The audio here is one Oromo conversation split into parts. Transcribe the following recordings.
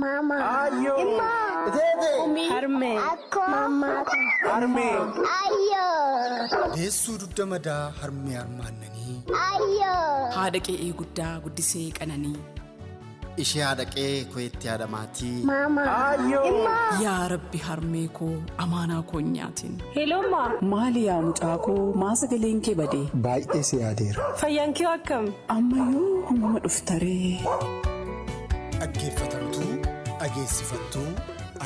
Mama. Ayo. Imma. Dede. Harme. Akko. Mama. Harme. Ayo. Deessuu dugda madaa harmee armaannanii. Ayo. Haadha qe'ee guddaa guddisee qananii. Ishee haadha qe'ee koyetti haadha maatii. Mama. Ayo. Imma. Yaa Rabbi harmee koo amaanaa koo nyaatin. Hello ma. Maali yaa mucaa koo maasa galeen kee badee. Baay'ee si yaadeera. Fayyaan kee akkam? Ammayyuu humna dhuftaree. Dhaggeeffatamtu dhageessifattu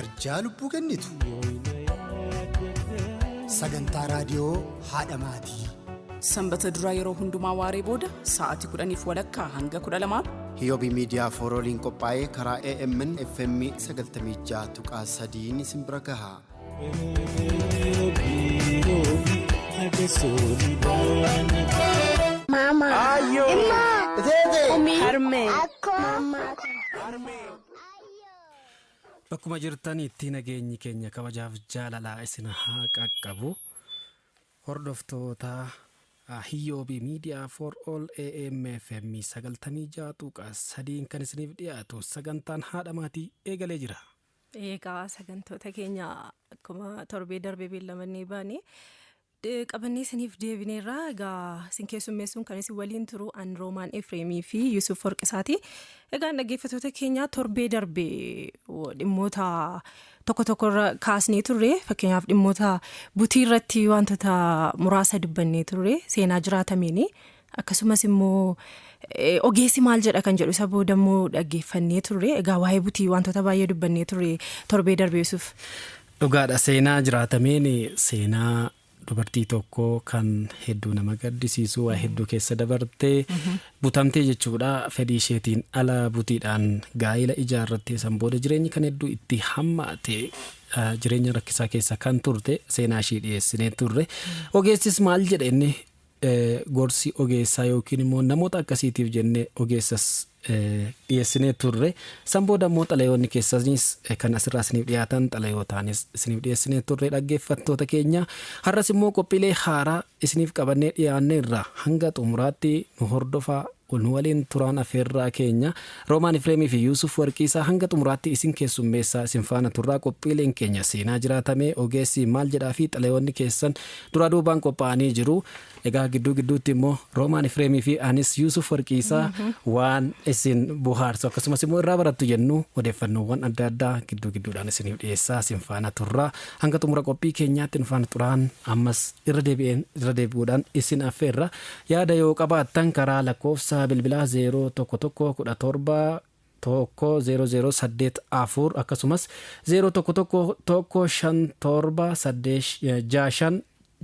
arjaa lubbuu kennitu. Sagantaa raadiyoo haadha maatii. Sanbata duraa yeroo hundumaa waaree booda sa'aatii 10 walakkaa hanga 12. Hiyoobii miidiyaa foorooliin qophaa'ee karaa AMN FM 96.3 isin bira gaha. Mama. Ayo. Imma. Dede. Harme. Akko. Mama. Bakkuma jirtanitti nageenyi keenya kabajaaf jaalalaa isin haa qaqqabu. Hordoftoota Hiyoobii miidiyaa for all AMFM 96.3 kan isiniif dhiyaatu sagantaan haadha maatii eegalee jira. Eegaa sagantoota keenya akkuma torbee darbee beellamanii baane qabannee isiniif deebineerraa egaa isin keessummeessuun kan isin waliin turu an Roomaan Efreemii fi Yusuf Warqisaati. Egaa dhaggeeffattoota keenya torbee darbee dhimmoota tokko irra kaasnee turre fakkeenyaaf dhimmoota butii irratti wantoota muraasa dubbannee turre seenaa jiraatameen akkasumas immoo ogeessi maal jedha kan jedhu isa booda immoo dhaggeeffannee turre egaa waa'ee butii wantoota baay'ee dubbannee turre torbee darbee Yusuf. Dhugaadha seenaa jiraatameen seenaa dubartii tokko kan hedduu nama gaddisiisu waa hedduu keessa dabartee butamtee jechuudha fedhii isheetiin ala butiidhaan gaa'ila ijaarrattee san booda jireenyi kan hedduu itti hammaate jireenya rakkisaa keessa kan turte seenaa ishii dhiyeessinee turre ogeessis maal jedhe inni gorsi ogeessaa yookiin immoo namoota akkasiitiif jennee ogeessas dhiyeessinee turre san booda immoo xalayoonni keessanis kan asirraa isiniif dhiyaatan xalayootaanis isiniif dhiyeessinee turre dhaggeeffattoota keenya har'as immoo qophiilee haaraa isiniif qabannee dhiyaanne irraa hanga xumuraatti nu hordofaa nu waliin turaan afeerraa keenya Roomaan Efreemii fi Yusuf Warqisaa hanga xumuraatti isin keessummeessaa isin faana turraa qophiileen keenya seenaa jiraatamee ogeessi maal jedhaa fi xalayoonni keessan duraa duubaan qophaa'anii jiru. Egaa gidduutti immoo Roomaan Efreemii fi anis Yusuf Warqisaa waan isin bohaarsu akkasumas immoo irraa barattu jennu odeeffannoowwan adda addaa gidduudhaan isiniif dhiyeessaa isin faana turraa hanga xumura qophii keenyaatti nu faana turaan ammas irra deebi'uudhaan isin affeerra yaada yoo qabaattan karaa lakkoofsa bilbilaa 0117 0084 akkasumas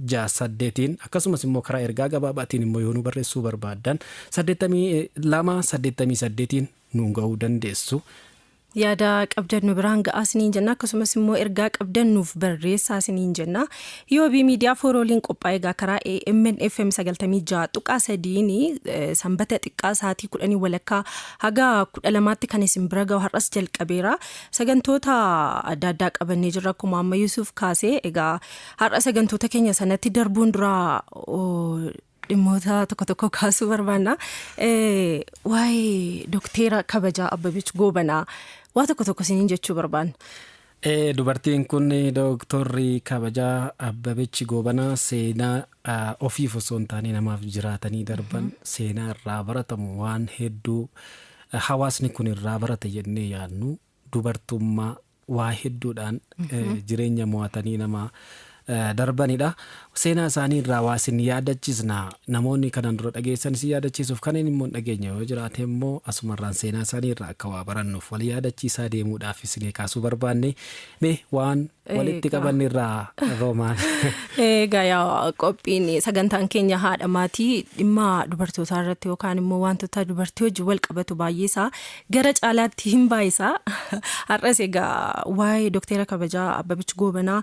011157 akkasumas immoo karaa ergaa gabaabaatiin immoo yoo nu barreessuu barbaaddan 8288 nuun ga'uu dandeessu. Yaada qabdan nu biraan ga'aa isiniin jenna akkasumas immoo ergaa qabdan nuuf barreessaa isiniin jenna. Hiyoobii miidiyaa foorooliin qophaa'e egaa karaa AMN FM 96.3 sanbata xiqqaa sa'aatii 10 walakkaa haga 12tti kan isin bira ga'u har'as jalqabeera. Sagantoota adda addaa qabannee jirra akkuma amma Yusuf kaasee egaa har'a sagantoota keenya sanatti darbuun duraa dhimmoota tokko kaasuu barbaanna. Waa'ee Doktera Kabajaa Abbabech Goobanaa waa tokko isiniin jechuu barbaanna. Dubartiin kun Dooktorri Kabajaa Abbabech Goobanaa seenaa ofiif osoo hin taane namaaf jiraatanii darban seenaa irraa baratamu waan hedduu hawaasni kun irraa barata jennee yaadnu dubartummaa waa hedduudhaan jireenya mo'atanii nama darbanidha. Seenaa isaanii irraa waa isin yaadachiisna namoonni kanan dura dhageessan isin yaadachiisuuf kanneen immoo dhageenya yoo jiraate immoo asumarraan seenaa isaanii irraa akka waa barannuuf wal yaadachiisaa deemuudhaaf isin kaasuu barbaanne mee waan walitti qabanne irraa Roomaan. Egaa qophiin sagantaan keenya haadha maatii dhimma dubartootaa irratti yookaan immoo wantoota dubartii wajjin wal qabatu baay'eesaa gara caalaatti hin baay'isaa. Har'as egaa waa'ee Doktera Kabajaa Abbabech Goobanaa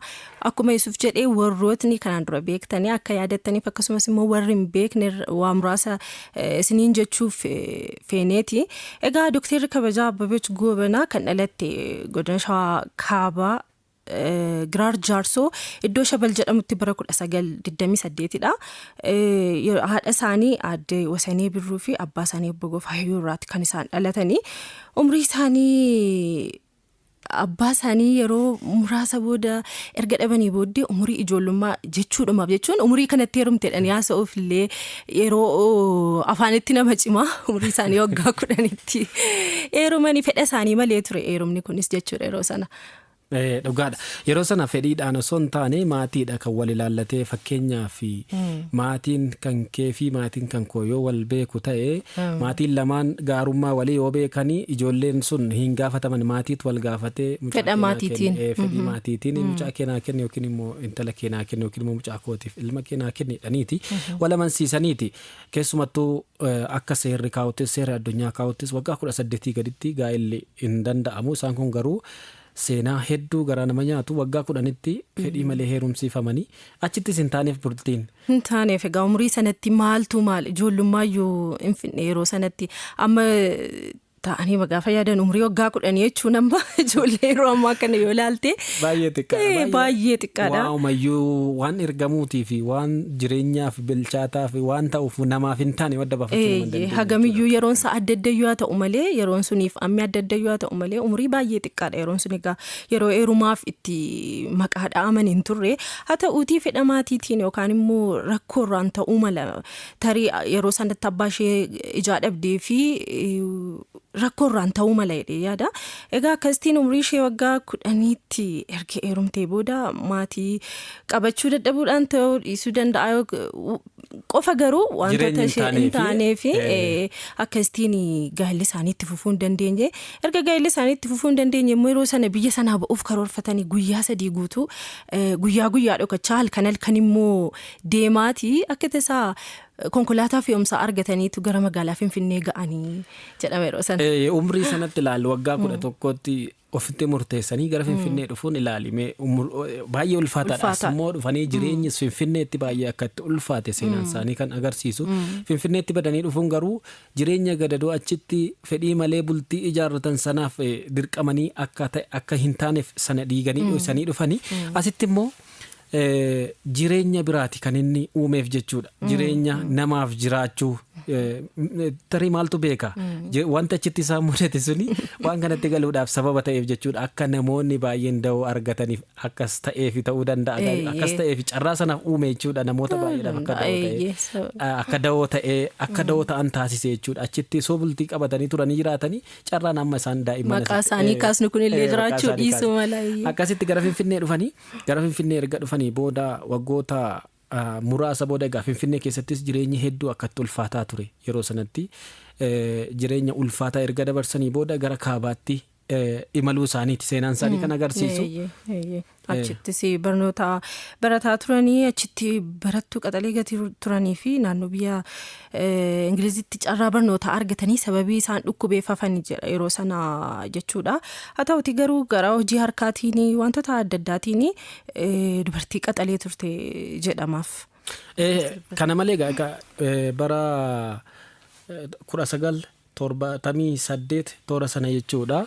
akkuma Yusuf jedhee warrootni kanaan dura beektanii akka yaadattaniif akkasumas immoo warri hin beekne waa muraasa isiniin jechuuf feeneeti. Egaa Doktera Kabajaa Abbabech Goobanaa kan dhalatte godina Shawaa Kaabaa Giraar Jaarsoo iddoo Shabal jedhamutti bara 1928dha. Haadha isaanii aadde Wasanee Birruu fi abbaa isaanii obbo Gofaa Hiyyuuraatti kan isaan dhalatanii. Umrii isaanii abbaa isaanii yeroo muraasa booda erga dhabanii booddee umurii ijoollummaa jechuun umurii kanatti heerumteedhaan yaasa'uuf illee yeroo afaanitti nama cimaa umurii isaanii waggaa 10tti heerumanii fedha isaanii malee ture heerumni kunis jechuudha yeroo sana. Dhugaadha. Yeroo sana fedhiidhaan osoo hin taane maatiidha kan wal ilaallatee fakkeenyaaf maatiin kan kee fi maatiin kan koo yoo wal beeku ta'e maatiin lamaan gaarummaa walii yoo beekanii ijoolleen sun hin gaafataman maatiitu wal gaafatee fedha maatiitiin fedhii maatiitiin mucaa keenaa kenni yookiin immoo intala keenaa kenni yookiin immoo mucaa kootiif ilma keenaa kennidhaniiti wal amansiisaniiti. Keessumattuu akka seerri kaa'utis seerri addunyaa kaa'utis waggaa 18 gaditti gaa'elli hin danda'amu. Isaan kun garuu seenaa hedduu garaa nama nyaatu waggaa 10tti fedhii malee heerumsiifamanii achittis hin taaneef bultiin. Hin taaneef egaa umurii sanatti maaltu maal ijoollummayyuu hin finne yeroo sanatti amma ta'anii magaafa yaadan umurii waggaa 10 jechuun amma ijoollee yeroo ammaa kana yoo ilaalte baay'ee xiqqaadha. Baay'ee xiqqaadha. Waa'umayyuu waan ergamuutii fi waan jireenyaaf bilchaataa fi waan ta'uuf namaaf hin taane wadda baafachuu nama dandeenya. Hagamiyyuu yeroon isaa adda addayyuu haa ta'u malee yeroon suniif ammi adda addayyuu haa ta'u malee umurii baay'ee xiqqaadha yeroon sun egaa yeroo heerumaaf itti maqaa dha'aman hin turre haa ta'uutii fedha maatiitiin yookaan immoo rakkoorraan ta'uu mala tarii yeroo sanatti abbaa ishee ijaa dhabdee fi rakkoorraan ta'uu mala jedhee yaada. Egaa akkasitiin umurii ishee waggaa 10tti erga heerumtee booda maatii qabachuu dadhabuudhaan ta'uu dhiisuu danda'a qofa garuu wantoota ishee hin taanee fi akkasitiin gaa'elli isaanii itti fufuu hin dandeenye. Erga gaa'elli isaanii itti fufuu hin dandeenye immoo yeroo sana biyya sanaa ba'uuf karoorfatanii guyyaa 3 guutuu guyyaa dhokachaa halkan immoo deemaatii akka tasaa konkolaataa fe'umsaa argataniitu gara magaalaa Finfinnee ga'anii jedhama yeroo sana. Umrii sanatti ilaalu waggaa 11tti ofitti murteessanii gara Finfinnee dhufuun ilaalime baay'ee ulfaataadha. Immoo dhufanii jireenyi Finfinneetti baay'ee akka itti ulfaate seenaan isaanii kan agarsiisu. Finfinneetti badanii dhufuun garuu jireenya gadadoo achitti fedhii malee bultii ijaarratan sanaaf dirqamanii akka hin taaneef sana dhiiganii dhoksanii dhufanii asitti immoo jireenya biraati kan inni uumeef jechuudha. Jireenya namaaf jiraachuu tarii maaltu beeka wanta achitti isaan mudate suni waan kanatti galuudhaaf sababa ta'eef jechuudha. Akka namoonni baay'een da'oo argataniif akkas ta'eef ta'uu danda'a. Akkas ta'eef carraa sanaaf uume jechuudha. Namoota baay'eedhaaf akka da'oo ta'an taasise jechuudha. Achitti soo bultii qabatanii turanii jiraatanii carraan amma isaan daa'imman maqaa isaanii kaasnu kunillee jiraachuu dhiisuu mala. Akkasitti gara Finfinnee dhufanii erga dhufanii booda waggoota muraasa booda egaa Finfinnee keessattis jireenyi hedduu akkatti ulfaataa ture yeroo sanatti jireenya ulfaataa erga dabarsanii booda gara kaabaatti imaluu isaaniiti seenaan isaanii kan agarsiisu. Achittis barnoota barataa turanii achitti barattuu qaxalee gatii turanii fi naannoo biyya Ingilizitti carraa barnoota argatanii sababii isaan dhukkubeeffafanii jedha yeroo sana jechuudha. Haa ta'uti garuu gara hojii harkaatiin wantoota adda addaatiin dubartii qaxalee turte jedhamaaf. Kana malee bara 1978 toora sana jechuudha.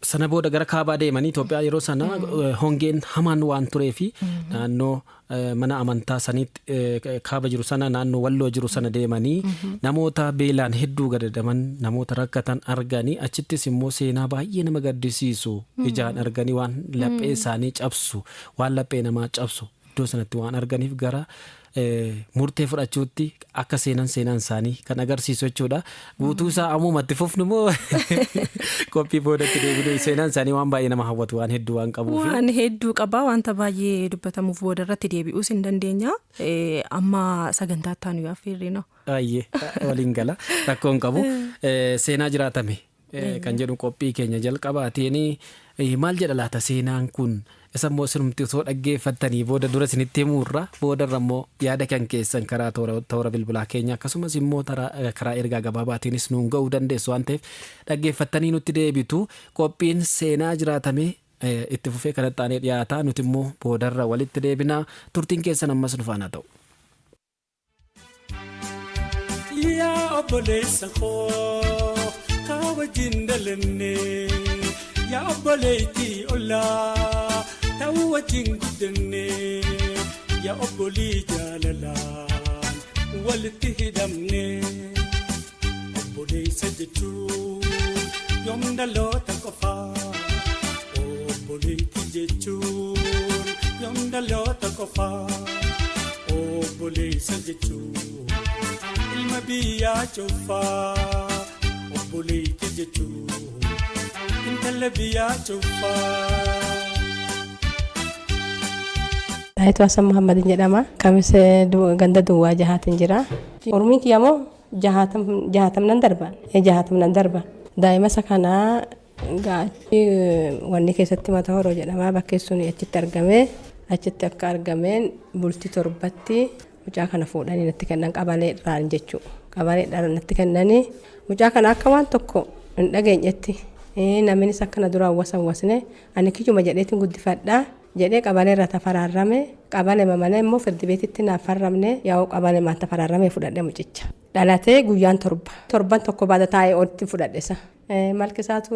Sana booda gara kaabaa deemanii Itoophiyaa yeroo sana hongeen hamaan waan turee fi naannoo mana amantaa saniitti kaaba jiru sana naannoo walloo jiru sana deemanii namoota beelaan hedduu gadadaman namoota rakkatan arganii achittis immoo seenaa baay'ee nama gaddisiisu ijaan arganii waan laphee isaanii cabsu waan laphee namaa cabsu iddoo sanatti waan arganiif gara murtee fudhachuutti akka seenan isaanii kan agarsiisu jechuudha. Guutuu isaa ammumatti fufnu moo qophii boodatti deebiin seenaan isaanii waan baay'ee nama hawwatu waan hedduu waan qabuuf. Waan hedduu qabaa wanta baay'ee dubbatamuuf booda irratti deebi'uus hin dandeenya. Amma sagantaa taanu affeerrina. Baay'ee waliin gala rakkoon qabu seenaa jiraatame kan jedhu qophii keenya jalqabaatiin maal jedha laata seenaan kun. Isa immoo sinumti osoo dhaggeeffattanii booda dura isinitti himuurra boodarra immoo yaada kan keessan karaa toora bilbilaa keenya akkasumas immoo karaa ergaa gabaabaatiinis nuun ga'uu dandeessu waan ta'eef dhaggeeffattanii nutti deebitu qophiin seenaa jiraatame itti fufee kanatti aanee dhiyaataa nuti immoo boodarra walitti deebinaa turtiin keessan ammas dhufaana ta'u. Yaa obboleessa koo kaa wajjin dalannee yaa obboleettii ollaa ta'uu wajjin guddanne yaa obbolii jaalalaan walitti hidhamne obboleessa jechuun yoom dhaloota qofaa obboleettii jechuun yoom dhaloota qofaa obboleessa jechuun ilma biyyaa cufaa obboleettii jechuun intala biyyaa cufaa. Ayatu Hasan Muhammadin jedhama. Kamis ganda duwwaa jahaatin jira. Oromiin kiyyamoo jahaatam nan darba. Daa'ima isa kanaa gaachi wanni keessatti mata horoo jedhama. Bakkee sun achitti argame. Achitti akka argameen bultii torbatti mucaa kana fuudhanii natti kennan qabaleedhaan jechuudha. Qabaleedhaan natti kennanii mucaa kana akka waan tokko hin dhageenyetti naminis akkana duraan wasne ani kiyyuma jedheetiin guddifadhaa. Jedhee qabalee irraa tafararrame qabalee malee immoo firdi beetitti naaf farramne yaa'u qabalee maan tafararrame fudhadhe mucicha dhalatee guyyaan torban tokko baada taa'ee olitti fudhadhesa malkisaatu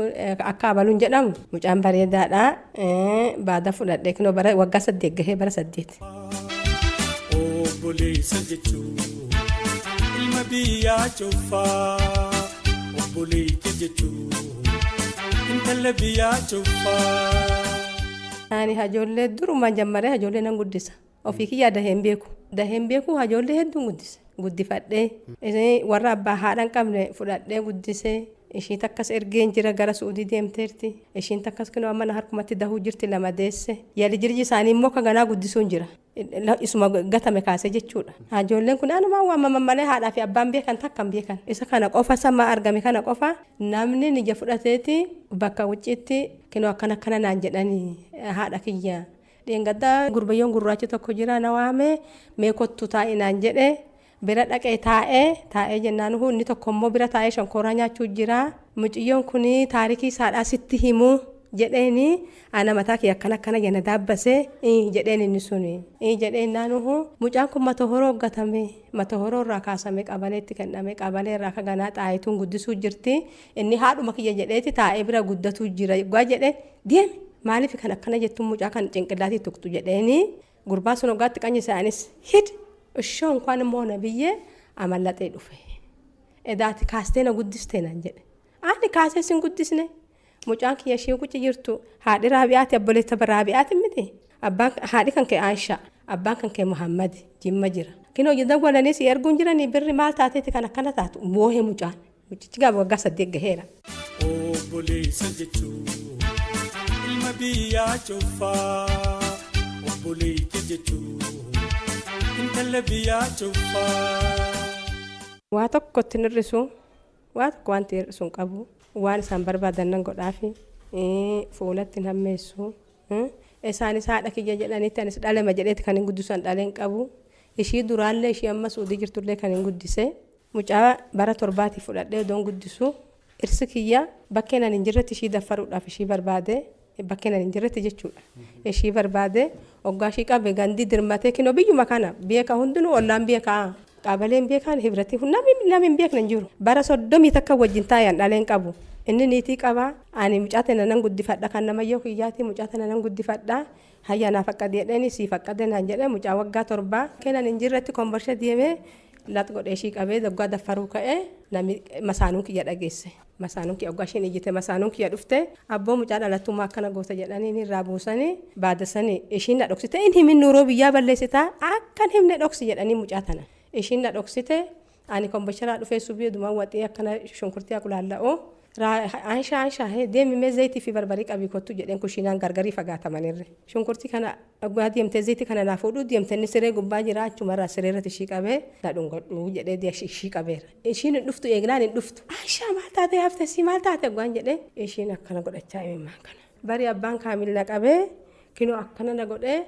akka abaluun jedhamu mucaan bareedaadha baada fudhadhe kinoo bara waggaa 8 gahee bara 8. Obboleessa jechuun ilma biyyaa cufaa obboleettii jechuun intala biyyaa cufaa. Ani hajoollee duruma jammaree hajoollee nan guddisa. Ofii kiyyaa daheen beeku hajoollee hedduun guddifadhee warra abbaa haadhaan qabne fudhadhee guddisee ishiin takkas ergeen jira gara Suudii deemteerti. Ishiin takkas kinoo mana harkumatti dahuu jirti lama deesse. Yali jirji isaanii immoo kan ganaa guddisuun jira. Isuma gatame kaasee jechuudha. Hajoolleen kun anumaa waamaman malee haadhaa fi abbaan beekan takkan beekan. Isa kana qofa sama argame kana qofa namni nija fudhateeti bakka wucciitti kinoo akkana naan jedhanii haadha kiyya. Dheengaddaa gurbayyoon gurraachi tokko jira na waame mee kottu taa'e naan jedhe bira dhaqee taa'ee jennaan inni tokko immoo bira taa'ee shonkooraa nyaachuu jira. Muciyyoon kun taarikii isaadhaa sitti himu jedheeni ana mataa kee akkana jenna daabbasee jedheen inni suni jedheen naanuhu mucaan kun mata horoo gatame mata horoo irraa kaasame qabaleetti kenname qabalee irraa ka ganaa xaayituun guddisuu jirti inni haadhuma kiyya jedheeti taa'ee bira guddatuu jira gaa jedhe deemi maaliif kan akkana jettuun mucaa kan cinqillaatii tuktu jedheeni gurbaan sun ogaatti qanyi isaanis hid ishoon kwaan immoo na biyyee amallaxee dhufe edaati kaastee na guddistee naan jedhe ani kaasee sin guddisne mucaan kiyya ishee kuchi jirtu haadhi Raabi'aati obboleessa Raabi'aati miti abbaan haadhi kan kee Aisha abbaan kan kee Muhammad jimma jira kinoo jedhan walanii si erguun jiranii birri maal taateeti kan akkana taatu boohee mucichi gaafa waggaa 8 gaheera. Obboleessa jechuun ilma biyyaa cufaa obboleettii jechuun intala biyyaa cufaa. Waa tokkotti nirrisu waa tokko wanti hir'isuun qabu. Waan isaan barbaadan nan godhaafi fuulatti hammeessu isaanis haadha kiyya jedhanitti anis dhalema jedheeti kan hin guddisan dhaleen qabu ishii duraallee ishii amma Suudii jirtullee kan hin guddise mucaa bara 7 fudhadhee doon guddisu irsi kiyya bakkeen ani hin jirretti ishii daffaruudhaaf ishii barbaade bakkeen ani hin jirretti jechuudha ishii barbaade oggaa ishii qabe gandi dirmatee kinoo biyyuma kana beeka hundinuu ollaan beekaa qabaleen beekan hibrati namni beekna jiru bara 30 takka wajjin taa'an dhaleen qabu inni niitii qaba ani mucaate nan guddifadha kan nama yoo kiyyaati mucaate nan guddifadha hayyaana faqqadee dheeni si faqqadee naan jedhe mucaa waggaa 7 kennan hin jirretti komborsha deemee lat godhee ishii qabee doggaa daffaruu ka'ee nami masaanuun kiyya dhageesse masaanuun kiyya oggaa ishiin iyyite masaanuun kiyya dhufte abboo mucaa dhalattummaa akkana goota jedhanii irraa buusanii baadasanii ishiin na dhoksite inni himin nuuroo biyyaa balleessitaa akkan himne dhoksi jedhanii mucaa tana. Ishiin na dhoksite ani kombocharaa dhufee subii dumaan waxii akkana shunkurtii akulaalla'oo Aisha deemimee zayitii fi barbarii qabii kottu jedheen kushiinaan gargarii fagaatamanirre shunkurtii kana dhugaa deemtee zayitii kana naa fuudhuu deemtee inni siree gubbaa jira achumarraa sireerratti ishii qabee na dhungadhuu jedhee ishii qabeera ishiin dhuftu eegnaan hin dhuftu Aisha maal taate haftesii maal taate gwaan jedhee ishiin akkana godhachaa himimmaan kana bari abbaan kaamil na qabee kinoo akkana na godhee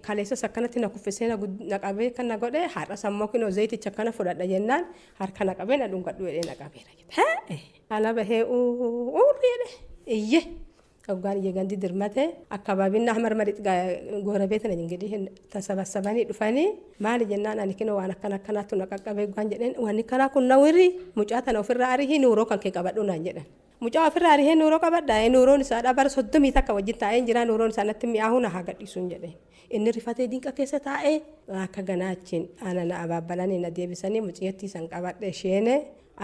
kaleessa sakkanatti na kuffisee na qabee kan na godhe har'a sammuu kinoo zayiticha kana fudhadha jennaan harka na qabee na dhungadhu jedhee na qabeera jedhe ala bahee jedhe iyye oggaan iyye gandi dirmate akkabaabiin na marmaritti goorabeetina jingidii tasabasabanii dhufanii maali jennaan ani kinoo waan akkanaatti na qaqqabee gwaan jedheen wanni karaa kun na wirri mucaa tana ofirraa arihi nuuroo kan kee qabadhu naan jedhan mucaa ofirraa rihee nuuroo qabadha nuuroon isaa bara 30 takka wajjin taa'ee jira nuuroon isaatti mi'aahu na haa gadhiisuun jedhe inni rifatee dinqa keessa taa'ee akka ganaachiin ana abaabbalanii na deebisanii muciyatti san qabadhe isheen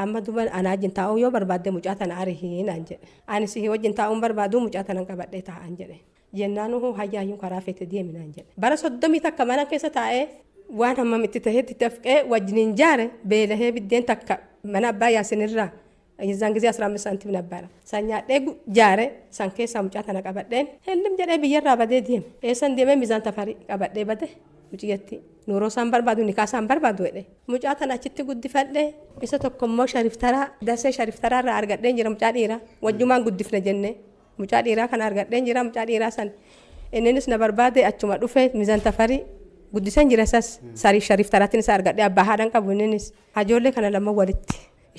amma duba anaa wajjin taa'uu yoo barbaadde mucaa tana arihii naan jedhe ani si wajjin taa'uun barbaadu mucaa tana qabadhe taa'an jedhe jennaanu hayyaayyuu karaa feete deemi naan jedhe bara 30 takka mana keessa taa'ee waan hammamitti ta'etti tafqee wajjiniin jaare beelahee biddeen takka mana abbaa yaasinirraa የዛን ጊዜ 15 ሳንቲም ነበረ ሳኛዴ ጃሬ ሳንኬሳ ሙጫተና ቀበደን ህልም ጀዴ ብየራ በደ ዲም ኤሰን ዲም ሚዛን ተፈሪ ቀበደ በደ ሙጭየቲ ኑሮ ሳንበርባዱ ኒካ ሳንበርባዱ ወደ ሙጫተና ቺቲ ጉዲፈደ ኢሰ ተኮሞ ሸሪፍ ተራ ደሴ ሸሪፍ ተራ አርገደን ጅራ ሙጫ ዲራ ወጁማን ጉዲፍነ ጀነ ሙጫ ዲራ ከና አርገደን ጅራ ሙጫ ዲራ ሰን እነንስ ነበርባደ አቹማ ዱፈ ሚዛን ተፈሪ ጉዲሰን ጅራሳስ ሳሪ ሸሪፍ ተራቲን ሳርገደ አባሃዳን ቀቡነንስ አጆሌ ከና ለማ ወልቲ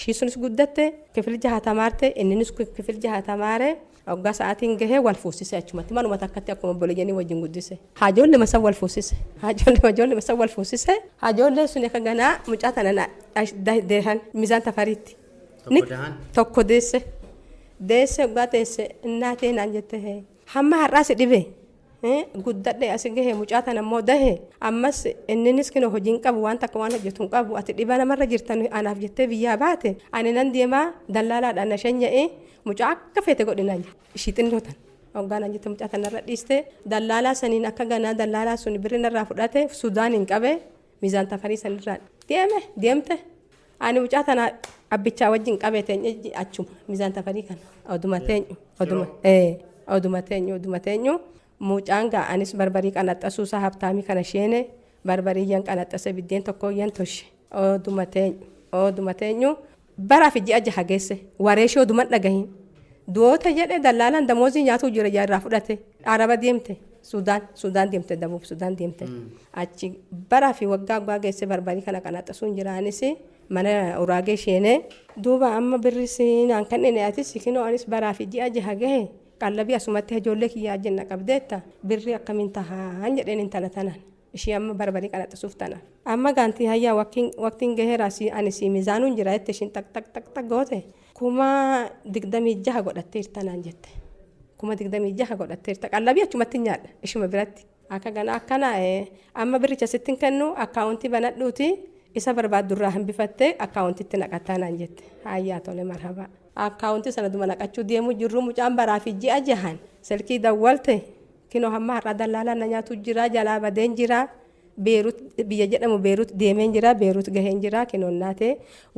ishisunis guddatte kifil jaha tamarte inninis kifil jaha tamare ogga sa'atin gahe wal fuusise achumatti manuma takkatti akkuma boliyani wajjin guddise hajolle masa wal fuusise hajolle masa wal fuusise hajolle sune kagana mucatana na dehan mizan tafaritti tokko deesse gatesse innate nan jette he hamma har'ase dibe guddadhe asige mucaatan ammoo dahe ammas inninis kino hojiin qabu waan takka waan hojjetun qabu ati dhibana marra jirtan anaaf jettee biyyaa baate ani nan deemaa dallaalaadhaan na shanya'e mucaa akka feete godhinaan ishii xinnootan hoggaanaan jette mucaatan narra dhiiste dallaalaa saniin akka ganaa dallaalaa sun birri narraa fudhate sudaaniin qabe miizaan tafarii sanirraa deemte ani mucaatan abbichaa wajjin qabeete achuma miizaan tafarii kana oduma teenyu mucaan gaa anis barbarii qanaxxasuusaa habtaamii kana sheene barbariyyan qanaxxase biddeen tokkoyyan toshe oduma teenyu baraaf ji'a jaha geesse wareeshee oduma dhagahin du'oota jedhe dallaalaan damoozii nyaatuu jira jaarraa fudhate araba deemte sudaan deemte dabuuf sudaan deemte achi baraaf waggaa geesse barbarii kana qanaxxasuun jiraanis mana uraagee sheene duuba amma birrisiin an kanneen atis kinoo anis baraaf ji'a jaha gahe qallabii asumatti ijoollee kiyyaa jenna qabdeetta birri akkamiin tahaan jedheen intala tanan ishii amma barbarii qanaxxasuuf tanan amma gaantii hayyaa waqtiin gaheeraasi ani si miizaanuun jira jette ishiin tak goote kuma 26 godhatteertanaan jette kuma 26 godhatteerta qallabii achumatti nyaadha ishuma biratti akka gana akkana amma birricha sittin kennu akkaawuntii banadhuuti isa barbaadurraa hambifattee akkaawuntitti naqattaanaan jette hayyaa tole marhaba akkaawuntii sana duma naqachuu deemu jirru mucaan baraaf ji'a jahan silkii dawwalte kinoo hamma har'a dallaalaan na nyaatu jira jalaa badeen jira beerut biyya jedhamu beerut deemeen jira beerut gaheen jira kinoo naate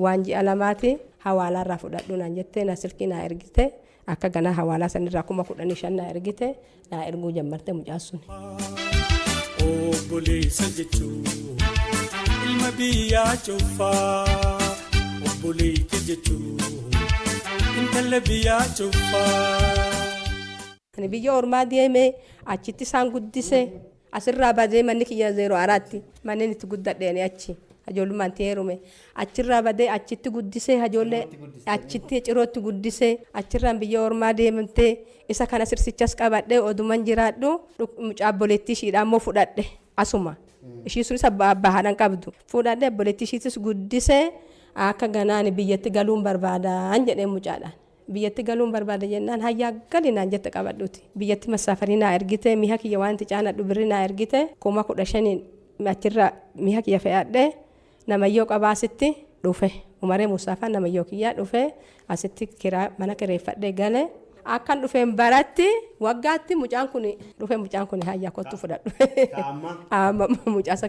waan ji'a lamaati hawaalaarraa fudhadhu naan jettee na silkii naa ergite akka ganaa hawaalaa sanirraa 15,000 naa ergite naa erguu jammarte mucaan sun. Obboleessa jechuun ilma biyyaa cufaa obboleettii jechuun. Intala biyyaa cufaa. Ani biyya ormaa deeme achitti isaan guddise asirraa badee manni kiyya 04 manneen itti guddadheeni achi hajoolummaan teerume achirraa badee achitti guddise hajoollee achitti cirootti guddise achirraan biyya ormaa deemtee isa kana sirsichas qabadhe oduman jiraadhu mucaa obboleettii ishiidhaan immoo fudhadhe asuma ishii sunis abbaa haadhan qabdu fudhadhe obboleettii ishiitis guddise akka ganaan biyyatti galuun barbaadaan jedhee mucaadhaan biyyatti galuun barbaada jennaan hayyaa galinaan jette qabadhuuti biyyatti masaafarii naa ergite miha kiyya waan itti caanadhu birri naa ergite 15,000 achirraa miha kiyya fe'adhe namayyoo qabaasitti dhufe umaree musaafaa namayyoo kiyyaa dhufe asitti kiraa mana kireeffadhe gale akkan dhufeen baratti waggaatti mucaan kun hayyaa kottu fudhadhu amma mucaasa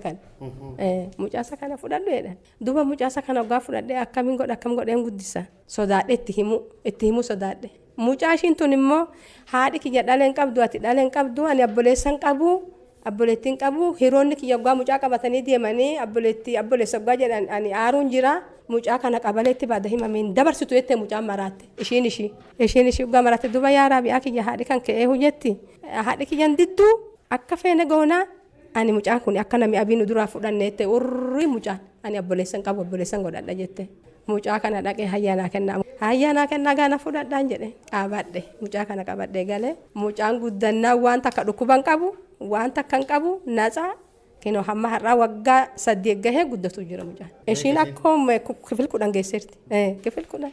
kana fudhadhu jedhan duba mucaasa kana waggaa fudhadhe akkam godheen guddisa sodaadhe itti himu sodaadhe mucaa ishiin tun immoo haadhi kiyya dhaleen qabdu ati dhaleen qabdu ani abboleettiin qabu hiroonni kiyya waggaa mucaa qabatanii deemanii abboleessa waggaa jedhan ani aaruun jira mucaa kana qabaleetti baada himameen dabarsitu jettee mucaan maraatte ishiin waggaa maraatte duba yaa raabi'aa kiyya haadhi kan ka'ee hujjetti haadhi kiyyan didduu akka feene goonaa ani mucaan kun akka nami abiinu duraa fudhanne jette urrii mucaan ani abboleessan qabu abboleessan godhadha jette mucaa kana dhaqee hayyaanaa kennaa gaana fudhadhaan jedhe qaabadhe mucaa kana qabadhe galee mucaan guddannaa waan takka dhukkuban qabu waan takka hin qabu natsaa kinoo hamma har'aa waggaa 8 gahee guddatu jira mucaan ishiin akkuma kifil 10 geesseerti kifil 10.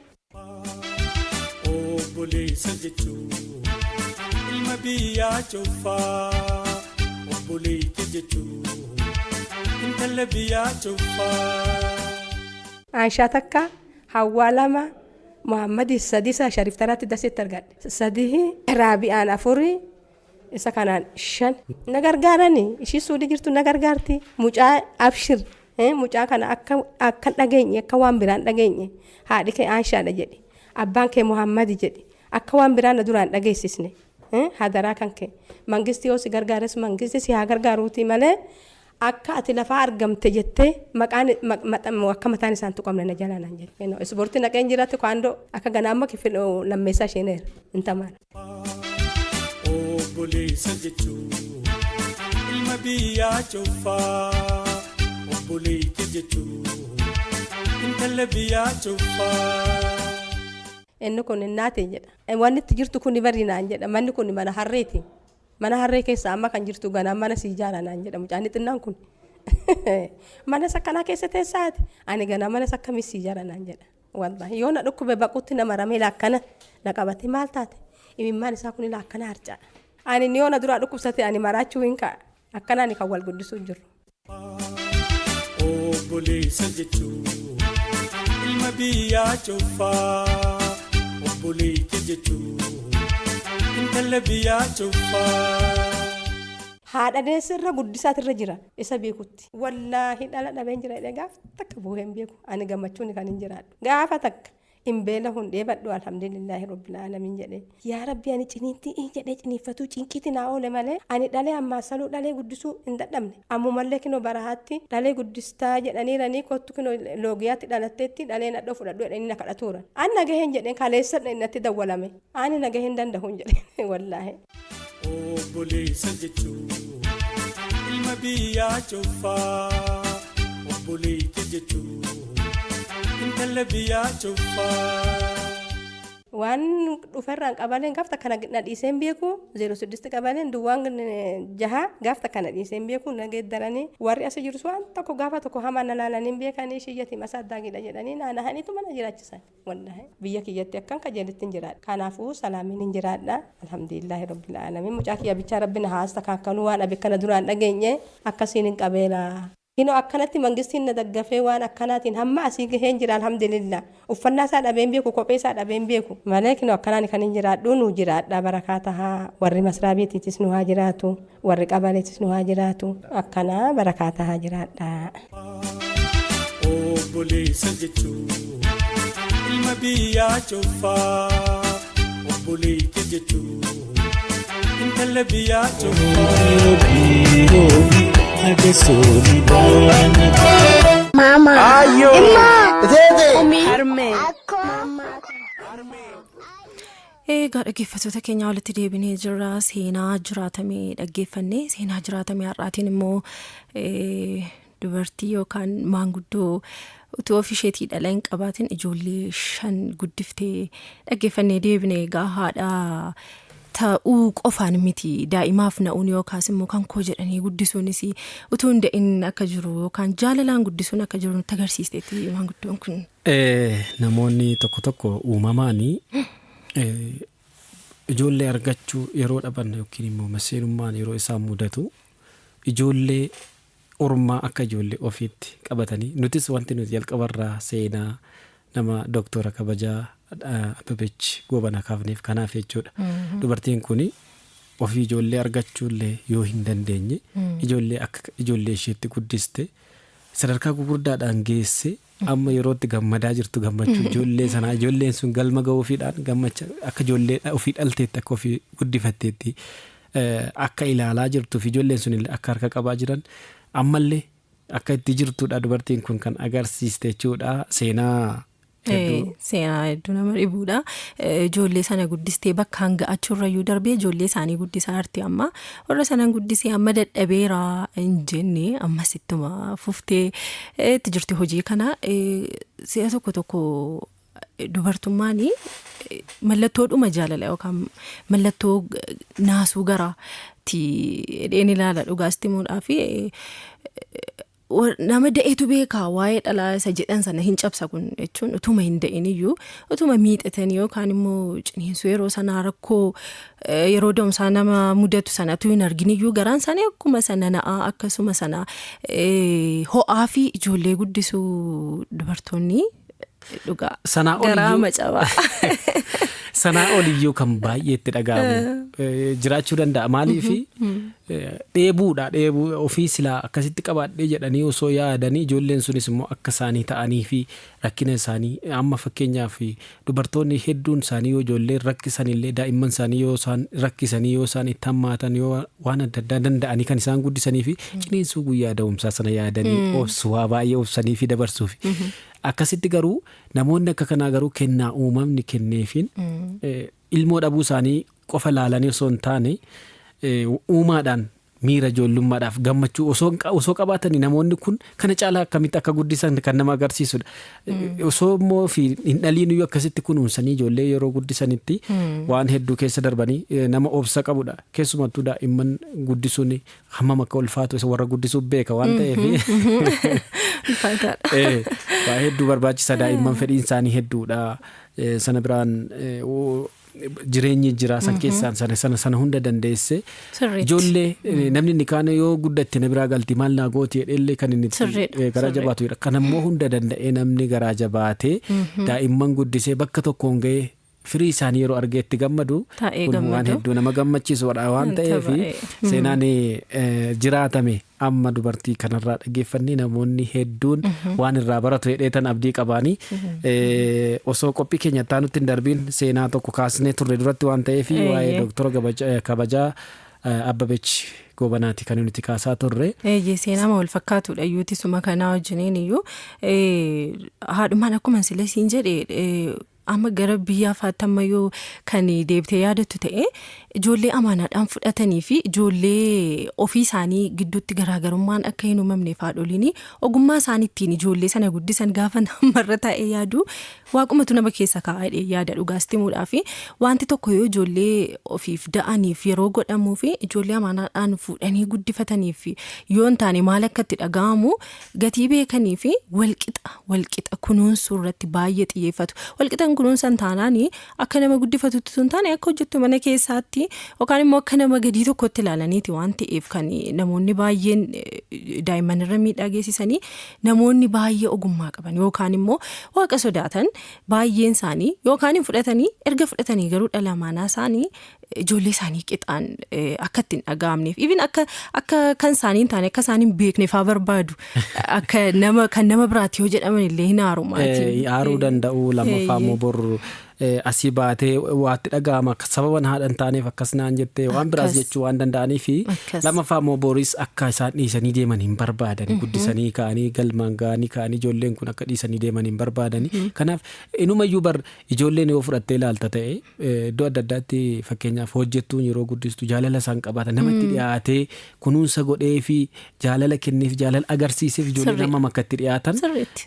obboleessa jechuun ilma biyyaa cufaa obboleettii jechuun intala biyyaa cufaa. Aishaa takka Hawwaa lama Muhammadi sadisa Sharif taraatti dasitti argadhe sadii Raabi'aan afurii isa kanaan 5 na gargaarani ishii suudii jirtu na gargaarti mucaa abshir mucaa kana akka dhageenye akka waan biraan dhageenye haadhi kee Aishaadha jedhi abbaan kee Muhammadi jedhi akka waan biraan duraan dhageessisne hadaraa kan kee mangisti yoo si gargaares mangisti si haa gargaaruuti malee akka ati lafaa argamte jettee maqaan akka mataan isaan tuqamne na jala naan jedhe ispoortii naqeen jiraatti kwaandoo akka ganaamma kifil lammeessaa isheeneera intamaan. Obboleessa jechuun ilma biyyaa cufaa obboleettii jechuun intala biyyaa cufaa. Inni kun naatee jedha wanni itti jirtu kun barinaan jedha manni kun mana harreeti. Mana harree keessa amma kan jirtu ganaan mana si ijaara naan jedha mucaan xinnaan kun mana sakkanaa keessa teessaati ani ganaa mana sakkamii si ijaara naan jedha wallahi yoo na dhukkube baquutti nama ramee laakkana na qabate maal taate imimmaan isaa kun laakkana harcaa ani yoo na duraa dhukkubsate ani maraachuu hin ka'a akkanaan kan wal guddisuu jiru. Obboleessa jechuun ilma biyyaa cufaa obboleettii jechuun. Intala biyyaa cufaa. Haadha deessirra guddisaatirra jira isa beekutti wallaahi dhala dhabeen jira gaafa takka bu'een beeku ani gammachuun kan hin jiraadhu gaafa takka hin beela hundee badhu alhamdulillahi rabbil alamin jedhee yaa rabbi ani ciniitti jedhee ciniiffatu cinqiitti naa oole malee ani dhalee ammaa saluu dhalee guddisuu hin dadhabne ammumallee kinoo barahaatti dhalee guddistaa jedhaniiranii kottu kinoo loogiyaatti dhalatteetti dhalee nadhoo fudhadhu jedhanii na kadhatuuran ani nagaheen jedheen kaleessa innatti dawwalame ani nagaheen danda'uun jedheen wallaahi. Obboleessa jechuun ilma biyyaa cufaa obboleettii jechuun intala biyyaa cufaa. Waan dhuferraan qabaleen gaafta kana nadhiiseen beeku 06 qabaleen duwwaan 6 gaafta kana dhiiseen beeku nageeddaranii warri as jiru waan tokko gaafa tokko hamaa nalaalanii beekanii shiyyati masaddaa gidha jedhanii naanahaniitu mana jiraachisan wallahi biyya kiyyatti akkan kajeelitti hin jiraadha kanaafuu salaamiin hin jiraadha alhamdulillahi rabbil alamin mucaa kiyya bichaa rabbina haasta kaakkanuu waan abe kana duraan dhageenye akkasiin hin qabeera. Kino akkanatti mangistiin na daggafee waan akkanaatiin hamma asii gaheen jira alhamdulillah uffannaa isaa dhabeen beeku kophee isaa dhabeen beeku malee kino akkanaan kan hin jiraadhu nu jiraadha barakaa tahaa warri masraa beetiitis nu haa jiraatu warri qabaleetis nu haa jiraatu akkana barakaa tahaa jiraadha. Obboleessa jechuun ilma biyyaa cufaa obboleettii jechuun intala biyyaa cufaa. Mama. Ayo. Tete. Harme. Egaa dhaggeeffattoota keenya walitti deebinee jirra seenaa jiraatamee dhaggeeffannee seenaa jiraatamee har'aatiin immoo dubartii yookaan maanguddoo utuu ofisheetii dhala hin qabaatin ijoollee 5 guddiftee dhaggeeffannee deebinee egaa haadha ta'uu qofaan miti daa'imaaf na'uun yookaas immoo kan koo jedhanii guddisuunis utuu hin da'in akka jiru yookaan jaalalaan guddisuun akka jiru nutti agarsiisteetti maanguddoon kun. Namoonni tokko tokko uumamaanii ijoollee argachuu yeroo dhaban yookiin immoo maseenummaan yeroo isaan mudatu ijoollee ormaa akka ijoollee ofiitti qabatanii nutis wanti nuti jalqabarraa seenaa nama doktora kabajaa Ababech Goobana kaafneef kanaaf jechuudha. Dubartiin kun ofii ijoollee argachuullee yoo hin dandeenye ijoollee akka ijoollee isheetti guddiste sadarkaa gurguddaadhaan geesse amma yerootti gammadaa jirtu gammachuu ijoollee sanaa ijoolleen sun galma ga'uufiidhaan gammacha akka ijoollee ofii dhalteetti akka ofii guddifatteetti akka ilaalaa jirtuuf ijoolleen sun akka harka qabaa jiran ammallee akka itti jirtuudha dubartiin kun kan agarsiiste jechuudha seenaa. Seenaa hedduu nama dhibuudha. Ijoollee sana guddistee bakka hanga achurrayyuu darbee ijoollee isaanii guddisaa jirti amma warra sana guddisee amma dadhabeera hin jenne ammas ittuma fuftee itti jirti hojii kana si'a tokko tokko dubartummaanii mallattoodhuma jaalala yookaan mallattoo naasuu garaati dheen ilaala dhugaas timuudhaa fi nama da'eetu beekaa waa'ee dhalaa isa jedhan sana hin cabsa kun jechuun utuma hin da'in iyyuu utuma miixatanii yookaan immoo ciniinsuu yeroo sanaa rakkoo yeroo da'umsaa nama mudatu sanatu hin argin iyyuu garaan isaanii akkuma sana na'aa akkasuma sana ho'aa fi ijoollee guddisuu dubartoonni dhugaa garaa macabaa. Sanaa oliyyuu kan baay'eetti dhaga'amu jiraachuu danda'a maaliif dheebuudha dheebuu ofii silaa akkasitti qabaadhee jedhanii osoo yaadanii ijoolleen sunis immoo akka isaanii ta'anii fi rakkina isaanii amma fakkeenyaaf dubartoonni hedduun isaanii yoo ijoolleen rakkisanillee daa'imman isaanii yoo isaan rakkisanii yoo isaan itti hammaatan yoo waan adda addaa danda'anii kan isaan guddisanii fi ciniinsuu guyyaa da'umsaa sana yaadanii obsu waa baay'ee obsanii fi dabarsuuf. Akkasitti garuu namoonni akka kanaa garuu kennaa uumamni kenneefiin ilmoo dhabuu isaanii qofa laalanii osoo hin taane uumaadhaan miira ijoollummaadhaaf gammachuu osoo qabaatanii namoonni kun kana caalaa akkamitti akka guddisan kan nama agarsiisudha. Osoo immoo fi hin dhaliin iyyuu akkasitti kunuunsanii ijoollee yeroo guddisanitti waan hedduu keessa darbanii nama obsa qabudha. Keessumattuu daa'imman guddisuun hammam akka ulfaatu isa warra guddisuuf beeka waan ta'eef waa hedduu barbaachisa daa'imman fedhiin isaanii hedduudha. Sana biraan jireenyi jira san keessaan sana hunda dandeesse ijoollee namni inni kaan yoo guddatte na biraa galti maal naa gooti jedheellee kan inni garaa jabaatu kan ammoo hunda danda'ee namni garaa jabaatee daa'imman guddisee bakka tokkoon ga'ee firii isaanii yeroo argeetti gammadu kun waan hedduu nama gammachiisudha waan ta'eef seenaan jiraatame amma dubartii kanarraa dhageeffannee namoonni hedduun waan irraa baratu hedheetan abdii qabaanii osoo qophii keenya taanutti hin darbiin seenaa tokko kaasnee turre duratti waan ta'eef waa'ee dooktora kabajaa Abbabech Goobanaati kan nuti kaasaa turre. Seenaa wal fakkaatudha iyyuuti suma kanaa wajjiniin iyyuu haadhumaan akkuma sila siin jedhe amma gara biyyaa faatamayyoo kan deebitee yaadattu ta'e ijoollee amaanaadhaan fudhatanii fi ijoollee ofii isaanii gidduutti garaagarummaan akka hin uumamneef haadholiin ogummaa isaaniittiin ijoollee sana guddisan gaafa namarra taa'ee yaadu waaqumatu nama keessa kaa'ee yaada dhugaastimuudhaa fi wanti tokko yoo ijoollee ofiif da'aniif yeroo godhamuu fi ijoollee amaanaadhaan fuudhanii guddifataniif yoo hin taane maal akka itti dhaga'amu gatii beekanii fi walqixa kunuunsuu irratti baay'ee xiyyeeffatu. Walqixan kunuunsan taanaanii akka nama guddifatutti sun taane akka hojjettu mana keessaatti yookaan immoo akka nama gadii tokkotti ilaalaniiti waan ta'eef kan namoonni baay'een daa'imman irra miidhaa geessisanii namoonni baay'ee ogummaa qaban yookaan immoo waaqa sodaatan baay'een isaanii yookaan fudhatanii erga fudhatanii garuu dhala manaa isaanii ijoollee isaanii qixaan akka ittiin dhaga'amneef even akka kan isaanii hin taane akka isaanii hin beekneefaa barbaadu akka nama kan nama biraatti yoo jedhaman illee hin haarumaati. Haaruu danda'u lammaffaa immoo bor asii baatee waatti dhaga'ama sababan haadhan taaneef akkasnaan jettee waan biraas jechuu waan danda'anii fi lammaffaa immoo boris akka isaan dhiisanii deeman hin barbaadani guddisanii ka'anii galmaan ga'anii ka'anii ijoolleen kun akka dhiisanii deeman hin barbaadani. Kanaaf inumayyuu bar ijoolleen yoo fudhattee ilaalta ta'e iddoo adda addaatti fakkeenyaaf hojjettuun yeroo guddistu jaalala isaan qabaatan namatti dhiyaatee kunuunsa godhee fi jaalala kenneef jaalala agarsiiseef ijoollee nama akka itti dhiyaatan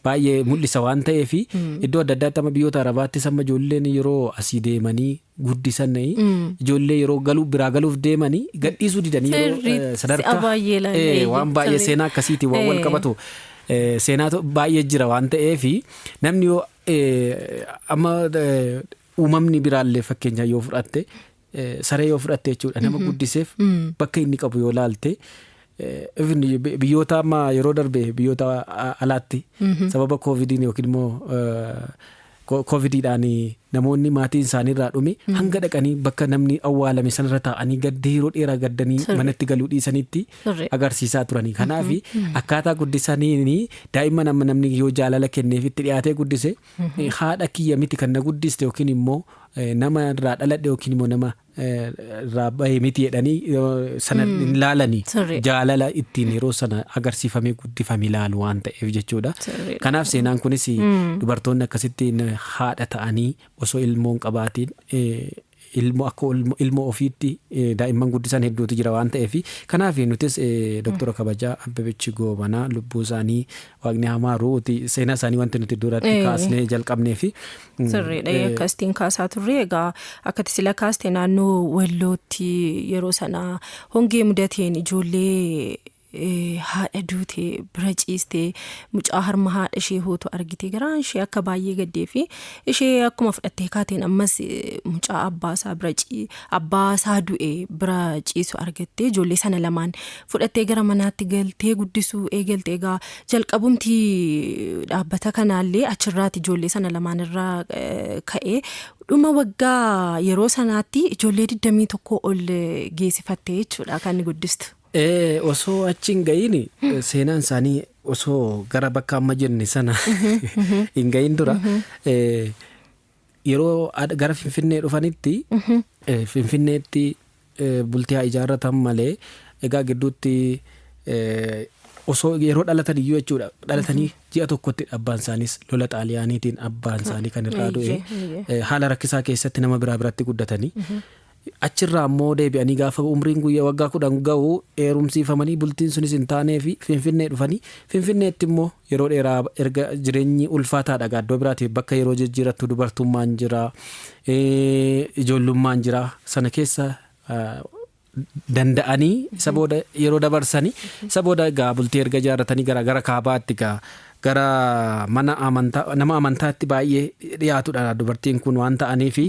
baay'ee mul'isa waan ta'eef iddoo adda addaatti amma biyyoota arabaatti amma ijoollee yeroo asii deemanii guddisan ijoollee yeroo biraa galuuf deemanii gadhiisuu didanii yeroo sadarkaa waan baay'ee seenaa akkasiiti waan wal qabatu seenaa baay'ee jira waan ta'eef namni yoo amma uumamni biraallee fakkeenya yoo fudhatte saree yoo fudhatte jechuudha nama guddiseef bakka inni qabu yoo laalte biyyoota amma yeroo darbe biyyoota alaatti sababa koovidiin yookiin immoo koovidiidhaan namoonni maatiin isaaniirraa dhume hanga dhaqanii bakka namni awwaalame sanarra taa'anii gaddee yeroo dheeraa gaddanii manatti galuu dhiisanitti agarsiisaa turanii. Kanaaf akkaataa guddisanii daa'imman amma namni yoo jaalala kenneef itti dhiyaatee guddise haadha kiyya miti kan na guddiste yookiin immoo nama irraa dhaladhe yookiin immoo nama irraa bahee miti jedhanii sana hin laalanii jaalala ittiin yeroo sana agarsiifamee guddifame ilaalu waan ta'eef jechuudha. Kanaaf seenaan kunis dubartoonni akkasitti haadha ta'anii osoo ilmoon qabaatiin ilmoo akka ilmoo ofiitti daa'imman guddisan hedduutu jira waan ta'eef kanaaf nutis dooktora kabajaa Abbabech Goobanaa lubbuu isaanii waaqni hamaa ruuti seenaa isaanii wanti nuti duratti kaasnee jalqabneef sirriidha akkasitiin kaasaa turre egaa akkati sila kaaste naannoo Wallootti yeroo sana hongee mudateen ijoollee haadha duutee bira ciistee mucaa harma haadha ishee hootu argitee garaan ishee akka baay'ee gaddee fi ishee akkuma fudhattee kaateen ammas mucaa abbaasaa du'e bira ciisu argattee ijoollee sana lamaan fudhattee gara manaatti galtee guddisuu eegaltee egaa jalqabumti dhaabbata kanaallee achirraati ijoollee sana lamaan irraa ka'ee dhuma waggaa yeroo sanaatti ijoollee 21 ol geessifattee jechuudha kan guddistu. Osoo achiin ga'iin seenaan isaanii osoo gara bakka amma jenne sana hin ga'iin dura yeroo gara Finfinnee dhufanitti Finfinneetti bultii haa ijaarratan malee egaa gidduutti osoo yeroo dhalatan iyyuu jechuudha dhalatanii ji'a tokkotti abbaan isaaniis lola xaaliyaaniitiin abbaan isaanii kan irraa du'e haala rakkisaa keessatti nama biratti guddatanii. Achirraa ammoo deebi'anii gaafa umriin guyyaa waggaa 10 ga'u heerumsiifamanii bultiin sunis hin taanee fi Finfinnee dhufanii Finfinneetti immoo yeroo dheeraa erga jireenyi ulfaataadha gaaddoo biraatiif bakka yeroo jijjiirattu dubartummaan jira ijoollummaan jira sana keessa danda'anii isa booda yeroo dabarsanii isa booda egaa bultii erga ijaarratanii gara kaabaatti gara mana amantaa nama amantaatti baay'ee dhiyaatudha dubartiin kun waan ta'anii fi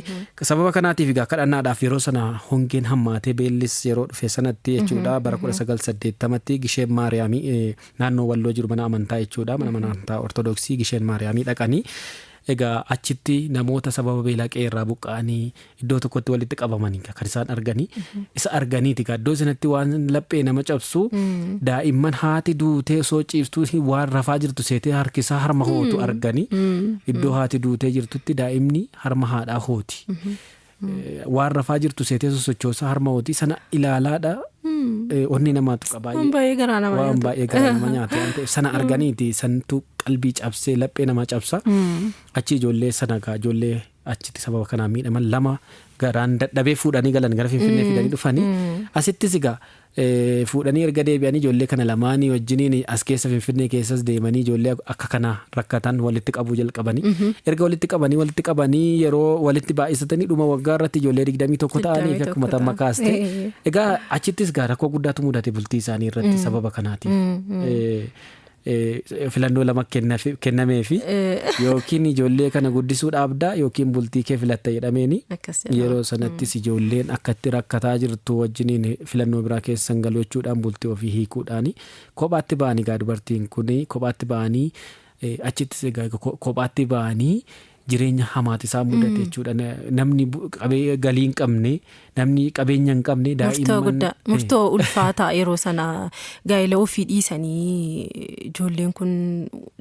sababa kanaatiif egaa kadhannaadhaaf yeroo sana hongeen hammaatee beellis yeroo dhufe sanatti jechuudha bara 1980tti Gisheen Maariyaamii naannoo Walloo jiru mana amantaa jechuudha mana amantaa Ortodoksii Gisheen Maariyaamii dhaqanii egaa achitti namoota sababa beelaa qeerraa buqqa'anii iddoo tokkotti walitti qabamanii kan isaan arganii isa arganiiti iddoo sanatti waan laphee nama cabsu daa'imman haati duutee osoo ciiftuu waan rafaa jirtu seetee harkisaa harma hootu arganii iddoo haati duutee jirtutti daa'imni harma haadhaa hooti waan rafaa jirtu seetee sosochoosaa harma hooti sana ilaalaadha. Onni namaatu qaba waan baay'ee garaa nama nyaata sana arganiiti santu qalbii cabsee laphee nama cabsa achi ijoollee sana ijoollee achitti sababa kanaan miidhaman 2 garaan dadhabee fuudhanii galan gara Finfinnee fidanii dhufanii asittis egaa fuudhanii erga deebi'anii ijoollee kana lamaanii wajjiniin as keessa Finfinnee keessas deemanii ijoollee akka kana rakkatan walitti qabuu jalqabanii erga walitti qabanii yeroo walitti baay'isatanii dhuma waggaa irratti ijoollee 21 ta'anii fi akkuma tamma kaaste egaa achittis gaa rakkoo guddaatu mudate bultii isaanii irratti sababa kanaatiif. Filannoo 2 kennameefi yookiin ijoollee kana guddisuu dhaabdaa yookiin bultii kee filatta jedhameeni yeroo sanattis ijoolleen akkatti rakkataa jirtu wajjiniin filannoo biraa keessan galchuudhaan bultii ofii hiikuudhaan kophaatti ba'anii gaa dubartiin kun kophaatti ba'anii achittis kophaatti ba'anii jireenya hamaati isaan mudate jechuudha namni galii hin qabne namni qabeenya hin qabne daa'imman murtoo ulfaataa yeroo sana gaa'ela ofii dhiisanii ijoolleen kun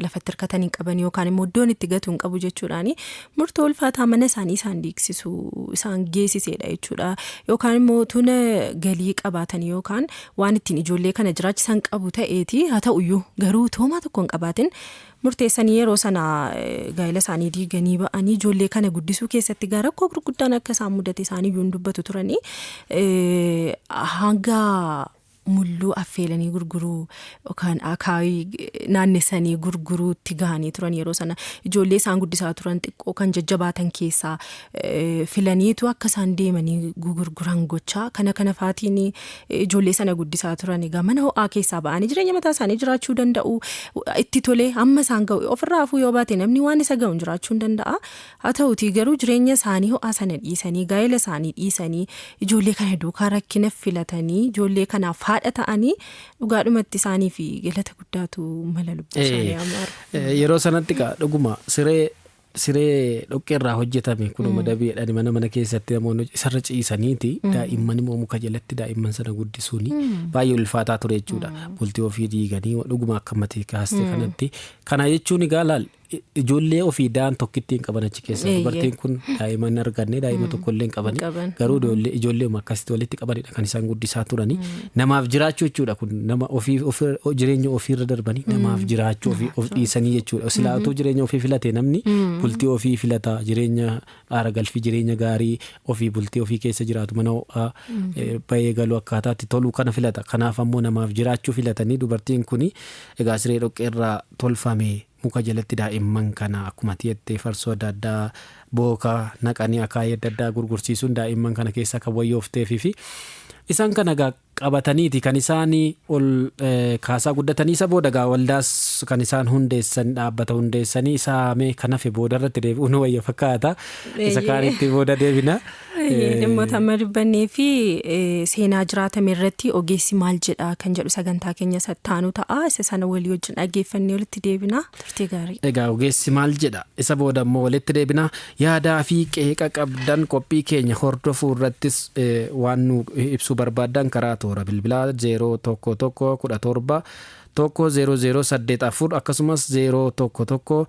lafatti hirkatanii qaban yookaan immoo iddoon itti gatu hin qabu jechuudhaani murtoo ulfaataa mana isaanii isaan diigsisu isaan geessiseedha jechuudha yookaan immoo tuna galii qabaatan yookaan waan ittiin ijoollee kana jiraachisan qabu ta'eeti haa ta'uyyuu garuu toomaa tokko hin qabaatin murteessanii yeroo sana gaa'ela isaanii diiganii ba'anii ijoollee kana guddisuu keessatti rakkoo gurguddaan akka isaan mudate isaanii iyyuu dubbatu turanii hanga mulluu affeelanii gurguruu yookaan akaayii naannessanii gurguruutti gahanii turan yeroo sana ijoollee isaan guddisaa turan xiqqoo kan jajjabaatan keessaa filaniitu akka isaan deemanii gurguran gochaa kana faatiin ijoollee sana guddisaa turan egaa mana ho'aa keessaa ba'anii jireenya mataa isaanii jiraachuu danda'u itti tolee amma isaan ga'u ofirraa hafuu yoo baate namni waan isa ga'u jiraachuu hin danda'a haa ta'uutii garuu jireenya isaanii ho'aa sana dhiisanii gaa'ela isaanii dhiisanii ijoollee kana duukaa rakkina filatanii ijoollee kanaaf haadha ta'anii dhugaadhumatti isaanii fi galata guddaatu mala lubbuu isaanii amaaru. Yeroo sanatti dhuguma siree dhoqqeerraa hojjetame kunuma dabeedhaan mana keessatti namoonni isarra ciisaniiti daa'imman immoo muka jalatti daa'imman sana guddisuuni baay'ee ulfaataa ture jechuudha bultii ofii diiganii dhuguma akka matee kaaste kanatti kana jechuun egaa laal ijoollee ofii da'an tokkittiin qaban achi keessa dubartiin kun daa'imman arganne daa'ima tokkollee hin qabani garuu ijoollee akkasitti walitti qabanidha kan isaan guddisaa turani namaaf jiraachuu jechuudha kun nama ofii jireenya ofiirra darbanii namaaf jiraachuu of dhiisanii jechuudha silaatu jireenya ofii filate namni bultii ofii filata jireenya aara galfii jireenya gaarii ofii bultii ofii keessa jiraatu mana ho'aa bahee galuu akkaataatti toluu kana filata kanaaf ammoo namaaf jiraachuu filatanii dubartiin kun egaa siree dhoqqeerraa tolfame muka jalatti daa'imman kana akkuma tiyattee farsoo adda addaa booka naqanii akaayii adda addaa gurgursiisuun daa'imman kana keessa kan wayyoofteefi fi isaan kana qabataniiti kan isaanii ol kaasaa guddatanii isa booda gaa waldaas kan isaan hundeessan dhaabbata hundeessanii isaamee kan hafe booda irratti deebi'uun wayya fakkaata isa kaanitti booda deebina. Dhimmoota amma dubbannee fi seenaa jiraatame irratti ogeessi maal jedha kan jedhu sagantaa keenya sattaanuu ta'a. Isa sana walii wajjin dhaggeeffannee walitti deebina. Turtii gaarii. Egaa ogeessi maal jedha isa booda immoo walitti deebina. Yaadaa fi qeeqa qabdan qophii keenya hordofuu irrattis waan nu ibsuu barbaaddan karaa toora bilbilaa 01117 10084 akkasumas 011 17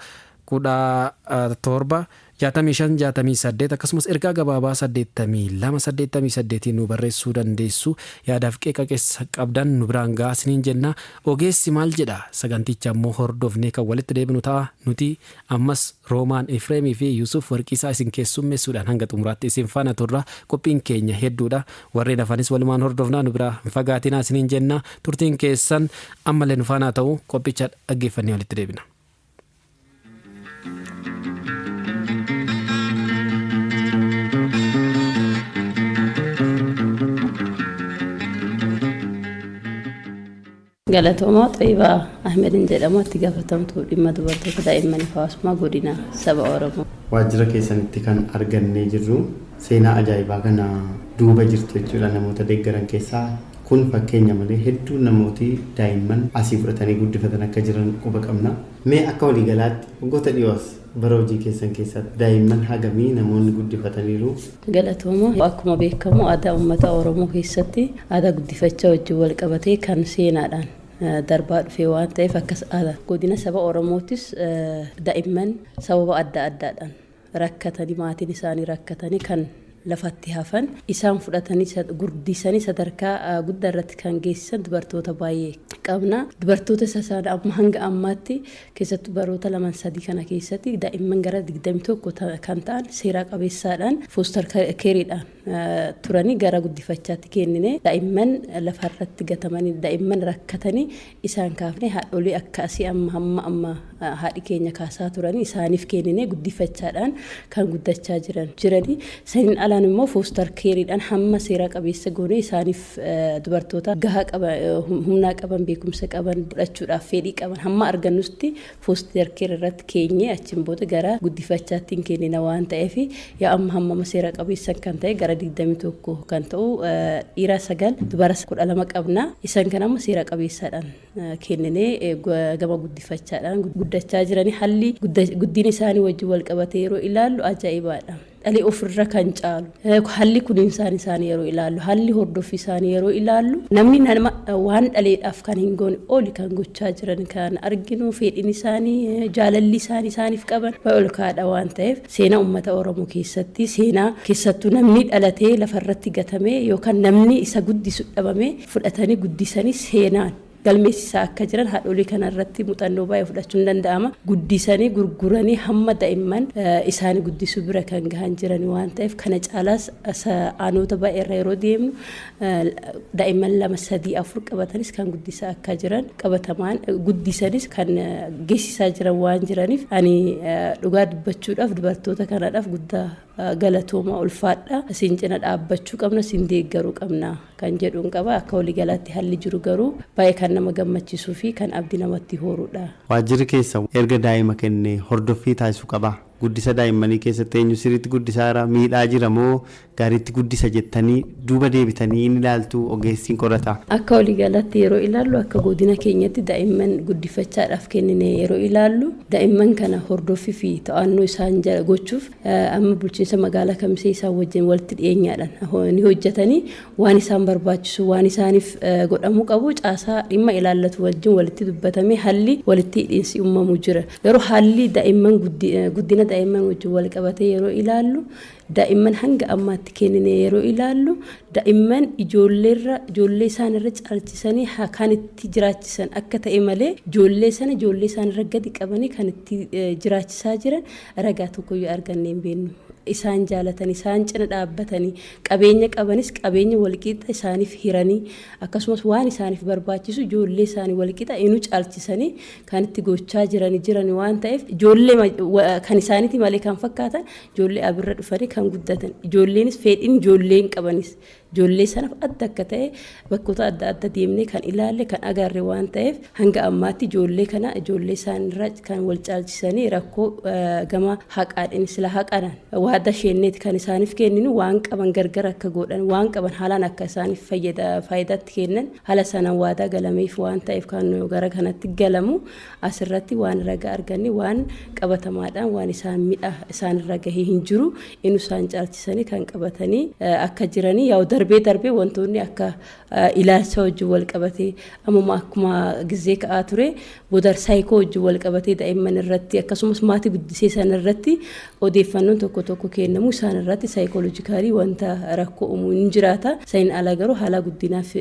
6568 akkasumas ergaa gabaabaa 8288 nu barreessuu dandeessu. Yaadaaf qeeqa keessa qabdan nu biraan gaasniin jenna. Ogeessi maal jedha saganticha immoo hordofnee kan walitti deebinu ta'a. Nuti ammas Roomaan Efreemii fi Yusuf Warqiisaa isin keessummeessuudhaan hanga xumuraatti isin faana turra. Qophiin keenya hedduudha. Warreen hafanis walumaan hordofnaa nu biraa hin fagaatinaa isiniin jenna. Turtiin keessan ammallee nu faana ta'u qophicha dhaggeeffannee walitti deebina. Galatooma Xayyibaa Ahmedin jedhamu itti gaafatamtuu dhimma dubartoota daa'immanii hawaasummaa godina saba Oromoo. Waajjira keessanitti kan argannee jirru seenaa ajaa'ibaa kana duuba jirtu jechuudha namoota deeggaran keessaa. Kun fakkeenya malee hedduu namooti daa'imman asii fudhatanii guddifatan akka jiran quba qabna. Mee akka waliigalaatti waggoota dhiyoos bara hojii keessan keessatti daa'imman hagamii namoonni guddifataniiru? Galatooma akkuma beekamu aadaa uummata Oromoo keessatti aadaa guddifachaa wajjin wal qabatee kan seenaadhaan darbaa dhufee waan ta'eef akkas godina saba Oromoottis daa'imman sababa adda addaadhaan rakkatanii maatiin isaanii rakkatanii kan lafatti hafan isaan fudhatanii guddisanii sadarkaa guddaa irratti kan geessisan dubartoota baay'ee qabna. Dubartoota isaan amma hanga ammaatti keessattuu baroota 2-3 kana keessatti daa'imman gara 21 kan ta'an seera qabeessaadhaan fooster keeriidhaan turanii gara guddifachaatti kennine daa'imman lafarratti gatamanii daa'imman rakkatanii isaan kaafne haadholii akkasii amma haadhi keenya kaasaa turanii isaaniif kennine guddifachaadhaan kan guddachaa jiranii saniin alaan immoo fooster keeriidhaan hamma seera qabeessa goone isaaniif dubartoota gahaa qaban humna qaban beekumsa qaban fudhachuudhaaf fedhii qaban hamma argannutti fooster keer irratti keenye achiin booda gara guddifachaatti kennina waan ta'eef yaa amma hamma seera qabeessa kan ta'e gara 21 kan ta'u dhiira 9 dubara 12 qabna isaan kan amma seera qabeessaadhaan kennine gama guddifachaadhaan guddachaa jiranii halli guddina isaanii wajjin wal qabatee yeroo ilaallu ajaa'ibaadha. Dhalee ofirra kan caalu halli kunuunsaan isaanii yeroo ilaallu halli hordofii isaanii yeroo ilaallu namni waan dhaleedhaaf kan hin goone oli kan gochaa jiran kan arginu fedhiin isaanii jaalalli isaaniif qaban ol kaadha waan ta'eef seenaa uummata Oromoo keessatti seenaa keessattuu namni dhalatee lafarratti gatame yookaan namni isa guddisu dhabame fudhatanii guddisanii seenaan galmeessisaa akka jiran haadholii kanarratti muuxannoo baay'ee fudhachuun danda'ama guddisanii gurguranii hamma daa'imman isaanii guddisuu bira kan gahan jiran waan ta'eef kana caalaas aanota baay'eerra yeroo deemnu daa'imman 2-3-4 qabatanis kan guddisaa akka jiran qabatamaan guddisanis kan geessisaa jiran waan jiraniif ani dhugaa dubbachuudhaaf dubartoota kanaadhaaf guddaa galatooma ulfaadha isin cina dhaabbachuu qabna isin deeggaruu qabna kan jedhuun qaba akka waliigalaatti halli jiru garuu baay'ee kan nama gammachiisuu fi kan abdii namatti horuudha. Waajjirri keessa erga daa'ima kennee hordoffii taasisuu qaba. Guddisa daa'immanii keessatti eenyu sirriitti guddisaara miidhaa jira moo gaariitti guddisa jettanii duuba deebitanii ni ilaaltu ogeessiin qorata. Akka waliigalaatti yeroo ilaallu akka godina keenyatti daa'imman guddifachaadhaaf kennine yeroo ilaallu daa'imman kana hordoffii fi to'annoo isaan gochuuf amma bulchiinsa magaalaa Kamisee isaan wajjin walitti dhiyeenyaadhaan ni hojjetanii waan isaan barbaachisu waan isaaniif godhamuu qabu caasaa dhimma ilaallatu wajjin walitti dubbatamee halli walitti hidhiinsi uumamu jira. Yeroo haalli daa'imman guddina daa'imman wajjin wal qabatee yeroo ilaallu daa'imman hanga ammaatti kennine yeroo ilaallu daa'imman ijoollee isaanirra caalchisanii kan itti jiraachisan akka ta'e malee ijoollee isaanirra gadi qabanii kan itti jiraachisaa jiran ragaa tokkoyyuu argannee hin beeknu. isaan jaalatanii isaan cina dhaabbatanii qabeenya qabanis qabeenya walqixa isaaniif hiranii akkasumas waan isaaniif barbaachisu ijoollee isaanii walqixa inuu caalchisanii kan itti gochaa jiran waan ta'eef ijoollee kan isaaniiti malee kan fakkaatan ijoollee abirra dhufanii kan guddatan ijoolleenis fedhiin ijoolleen qabanis ijoollee sanaaf adda akka ta'e bakkoota adda adda deemnee kan ilaalle kan agarre waan ta'eef hanga ammaatti ijoollee kana ijoollee isaanirra kan wal caalchisanii rakkoo gama haqaadhaan sila haqaadhaan waada sheenneeti kan isaaniif kenninu waan qaban gargar akka godhan waan qaban haalaan akka isaaniif faayidaatti kennan haala sanaan waadaa galameef waan ta'eef kan gara kanatti galamu asirratti waan ragaa arganne waan qabatamaadhaan waan isaan midhaa isaanirra gahee hin jiru inu isaan caalchisanii kan qabatanii akka jiranii yaa'u darbee wantoonni akka ilaalcha wajjin wal qabatee amma akkuma gizee ka'aa ture bodar saayikoo wajjin wal qabatee daa'imman irratti akkasumas maatii guddisee san irratti odeeffannoon tokko kennamu isaan irratti saayikooloojikaalii wanta rakkoo uumuu hin jiraata sayin ala garuu haala guddinaaf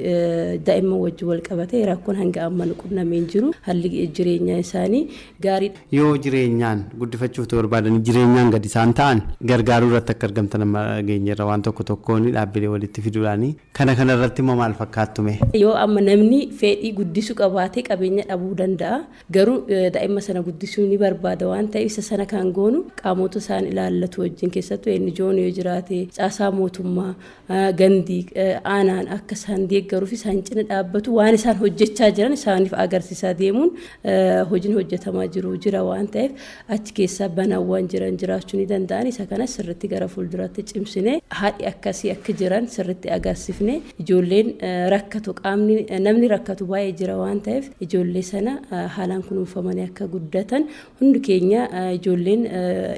daa'imman wajjin wal qabatee rakkoon hanga amma qunnamee jiru haalli jireenya isaanii gaariidha. Yoo jireenyaan guddifachuuf barbaadan jireenyaan gadi isaan ta'an gargaaruu irratti akka argamtan amma geenyerra waan tokkoon dhaabbilee walitti fiduudhaani kana irratti immoo maal fakkaattume? Yoo amma namni fedhii guddisuu qabaatee qabeenya dhabuu danda'a garuu daa'imma sana guddisuu ni barbaada waan ta'eef isa sana kan goonu qaamota isaan ilaallatu wajjin keessattuu inni joon yoo jiraate caasaa mootummaa gandii aanaan akka isaan deeggaruuf isaan cina dhaabbatu waan isaan hojjechaa jiran isaaniif agarsiisaa deemuun hojiin hojjetamaa jira waan ta'eef achi keessa banaawwan jiran jiraachuu ni danda'an isa kanas sirriitti gara fuulduraatti cimsine haadhi akkasii akka jiran sirriitti agarsiifne ijoolleen rakkatu qaamni namni rakkatu baay'ee jira waan ta'eef ijoollee sana haalaan kunuunfamanii akka guddatan hundi keenya ijoolleen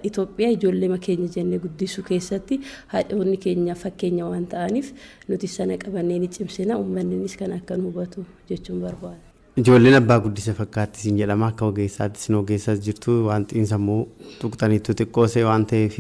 Itoophiyaa ijoollee keenya jennee guddisuu keessatti haadhonni keenya fakkeenya waan ta'aniif nuti sana qabannee ni cimsina uummannis kan akka nu hubatu jechuun barbaada. Ijoolleen abbaa guddisa fakkaatti sin jedhama akka ogeessaatti sin ogeessas jirtu waan xiinsammuu tuqxaniitu xiqqoosee waan ta'eef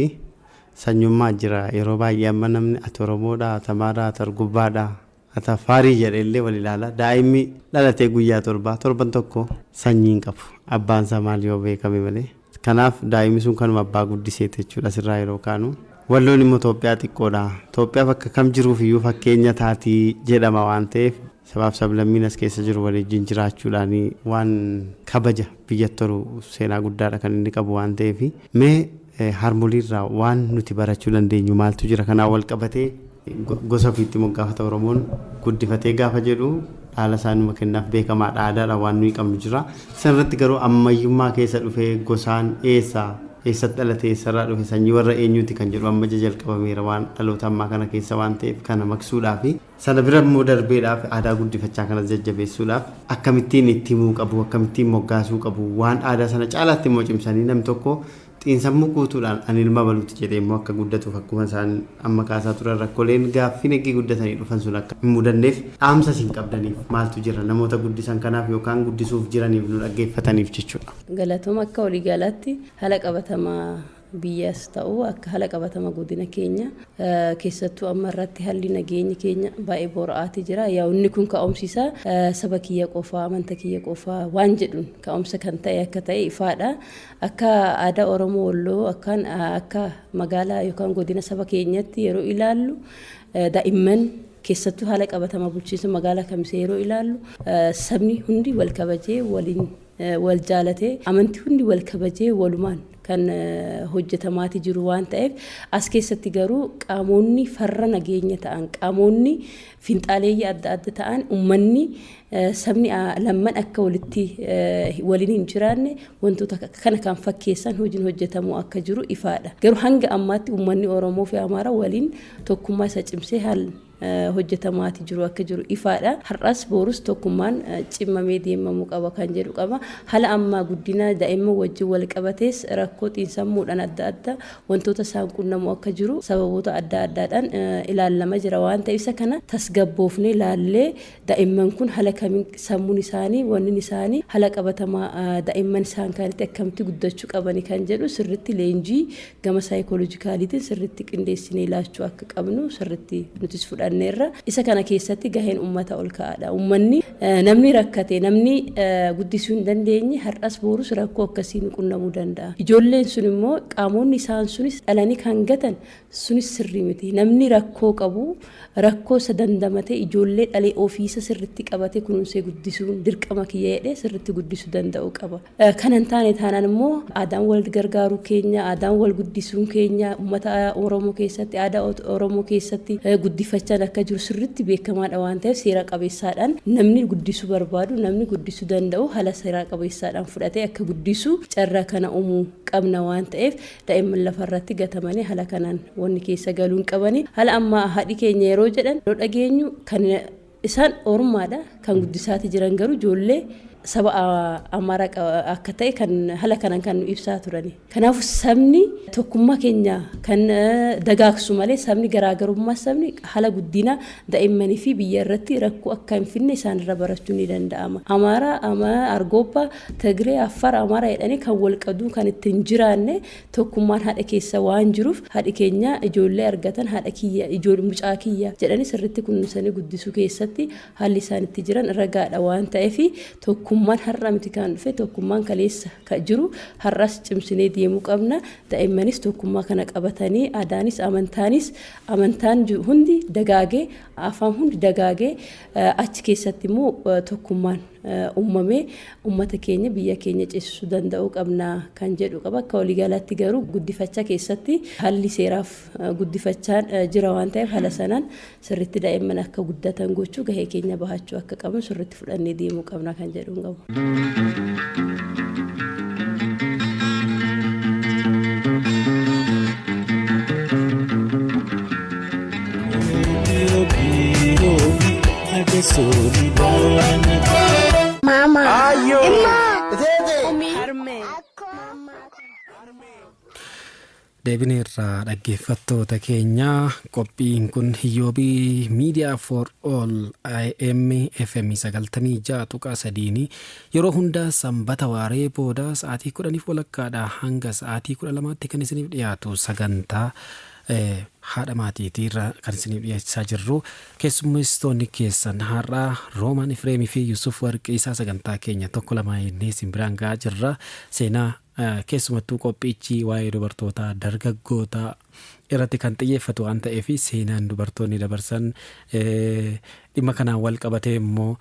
sanyummaa jira yeroo baay'ee amma namni ati Oromoodhaa ati Amaaraa ati Argubbaadhaa ati Afaarii jedheellee wal ilaala daa'imni dhalatee guyyaa torban tokko sanyii hin qabu abbaan isaa maal yoo beekame malee kanaaf daa'imni sun kanuma abbaa guddiseeti jechuudha sirraa yeroo kaanu walloon immoo Itoophiyaa xiqqoodha Itoophiyaa bakka kam jiruuf iyyuu fakkeenya taatii jedhama waan ta'eef sabaaf sablammiin as keessa jiru waliin jiraachuudhaan waan kabaja biyyatti toru seenaa guddaadha kan inni qabu waan ta'eef mee harmooliirraa waan nuti barachuu dandeenyu maaltu jira kanaan wal qabatee gosa ofiitti moggaafata Oromoon guddifatee gaafa jedhu haala isaanuma kennaaf beekamaadha aadaadha waan nuyi qabnu jira sanirratti garuu ammayyummaa keessa dhufee gosaan eessatti dhalatee eessarraa dhufe sanyii warra eenyuuti kan jedhu amma jalqabameera waan dhaloota ammaa kana keessa waan ta'eef kana maqsuudhaaf sana bira immoo darbeedhaaf aadaa guddifachaa kanas jajjabeessuudhaaf akkamittiin itti himuu qabu akkamittiin moggaasuu qabu waan aadaa sana caalaatti immoo cimsanii namni tokko xiinsammuu guutuudhaan ani ilma baluutti jedhee immoo akka guddatuuf akkuma isaan amma kaasaa turan rakkooleen gaaffii eegii guddatanii dhufan sun akka hin mudanneef dhaamsa siin qabdaniif maaltu jira namoota guddisan kanaaf yookaan guddisuuf jiraniif nu dhaggeeffataniif jechuudha. Galatooma akka waliigalaatti haala qabatamaa biyyaas ta'u akka haala qabatama godina keenya keessattuu amma irratti haalli nageenya keenya baay'ee boora'aati jira yaa'unni kun ka'umsiisa saba kiyya qofaa amanta kiyya qofaa waan jedhuun ka'umsa kan ta'e akka ta'e ifaadha akka aadaa Oromoo Walloo akka magaalaa yookaan godina saba keenyatti yeroo ilaallu daa'imman keessattuu haala qabatama bulchiinsa magaalaa Kamisee yeroo ilaallu sabni hundi wal kabajee waliin wal jaalatee amantii hundi wal kabajee walumaan kan hojjetamaati jiru waan ta'eef as keessatti garuu qaamonni farra nageenya ta'an qaamonni finxaaleeyyii adda adda ta'an uummanni sabni lamman akka walitti waliin hin jiraanne wantoota kana kan fakkeessan hojiin hojjetamuu akka jiru ifaadha garuu hanga ammaatti uummanni Oromoo fi Amaaraa waliin tokkummaa isa cimsee haal hojjetamaati jiru akka jiru ifaadha har'as boorus tokkummaan cimmamee deemamuu qaba kan jedhu qaba haala ammaa guddina daa'imman wajjin wal qabatees rakkoo xiinsammuudhaan adda adda wantoota isaan qunnamuu akka jiru sababoota adda addaadhaan ilaalama jira waan ta'eef isa kana tasgabboofnee ilaallee daa'imman kun haala kamiin sammuun isaanii wanni isaanii haala qabatamaa daa'imman isaan kanatti akkamitti guddachuu qabani kan jedhu sirriitti leenjii gama saayikooloojikaaliitiin sirriitti qindeessinee ilaachuu akka qabnu sirriitti nutis fudhanna fudhanneerra isa kana keessatti gaheen uummata ol ka'aadha. Uummanni namni rakkate namni guddisuu hin dandeenye har'as boorus rakkoo akkasiin qunnamuu danda'a. Ijoolleen sun immoo qaamonni isaan sunis dhalanii kan gatan sunis sirrii miti. Namni rakkoo qabu rakkoo isa dandamatee ijoollee dhalee ofiisa sirriitti qabatee kunuunsee guddisuun dirqama kiyya jedhee sirriitti guddisuu danda'u qaba. Kan hin taane taanaan immoo aadaan wal gargaaruu keenya aadaan wal guddisuun keenya uummata Oromoo keessatti aadaa Oromoo keessatti guddifachaan akka jiru sirriitti beekamaadha waan ta'eef seera qabeessaadhaan namni guddisuu barbaadu namni guddisuu danda'u haala seera qabeessaadhaan fudhatee akka guddisuu carraa kana uumuu qabna waan ta'eef daa'imman lafarratti gatamanii haala kanaan wanni keessa galuun qabanii haala amma haadhi keenya yeroo jedhan yoo dhageenyu kan isaan Orommaadha kan guddisaati jiran garuu ijoollee saba Amaaraa akka ta'e kan haala kanaan kan ibsaa turani. Kanaafuu sabni tokkummaa keenya kan dagaagsu malee sabni garaagarummaa sabni haala guddina daa'immanii fi biyya irratti rakkoo akka hin finne isaanirra barachuu ni danda'ama. Amaaraa, Argobbaa, Tigree, Affaar, Amaaraa jedhanii kan wal qabdu kan ittiin jiraanne tokkummaan haadha keessa waan jiruuf haadhi keenya ijoollee argatan haadha kiyya ijoollee mucaa kiyya jedhanii sirriitti kunuunsanii guddisuu keessatti haalli isaan itti jiran ragaadha waan ta'eef tokkummaan har'a miti kan dhufe tokkummaan kaleessa kan jiru har'as cimsinee deemuu qabna. Daa'immanis tokkummaa kana qabatanii aadaanis amantaan hundi dagaagee afaan hundi dagaagee achi keessatti immoo tokkummaan uumamee uummata keenya biyya keenya ceesisuu danda'uu qabna kan jedhu qaba. Akka waliigalaatti garuu guddifachaa keessatti haalli seeraaf guddifachaan jira waan ta'eef haala sanaan sirriitti daa'imman akka guddatan gochuu gahee keenya bahachuu akka qabnu sirriitti fudhannee deemuu qabna kan jedhu qabu. Mama. Ayo. Tete. Harme. Deebinee irraa dhaggeeffattoota keenya qophiin kun Hiyyoobii Media for All AM FM 96.3 yeroo hundaa sanbata waaree booda sa'aatii 10:00 hanga sa'aatii 12:00 kan isiniif dhiyaatu sagantaa haadha maatiitiirra kan isiniif dhiyeessaa jirru keessummeessitoonni keessan har'a Roomaan Ifreemii fi Yusuf Warqiisaa sagantaa keenya tokko lama jennee simbiraan ga'aa jirra. Seenaa keessumattuu qophiichi waa'ee dubartootaa dargaggootaa irratti kan xiyyeeffatu waan ta'eef seenaan dubartoonni dabarsan dhimma kanaan wal qabatee immoo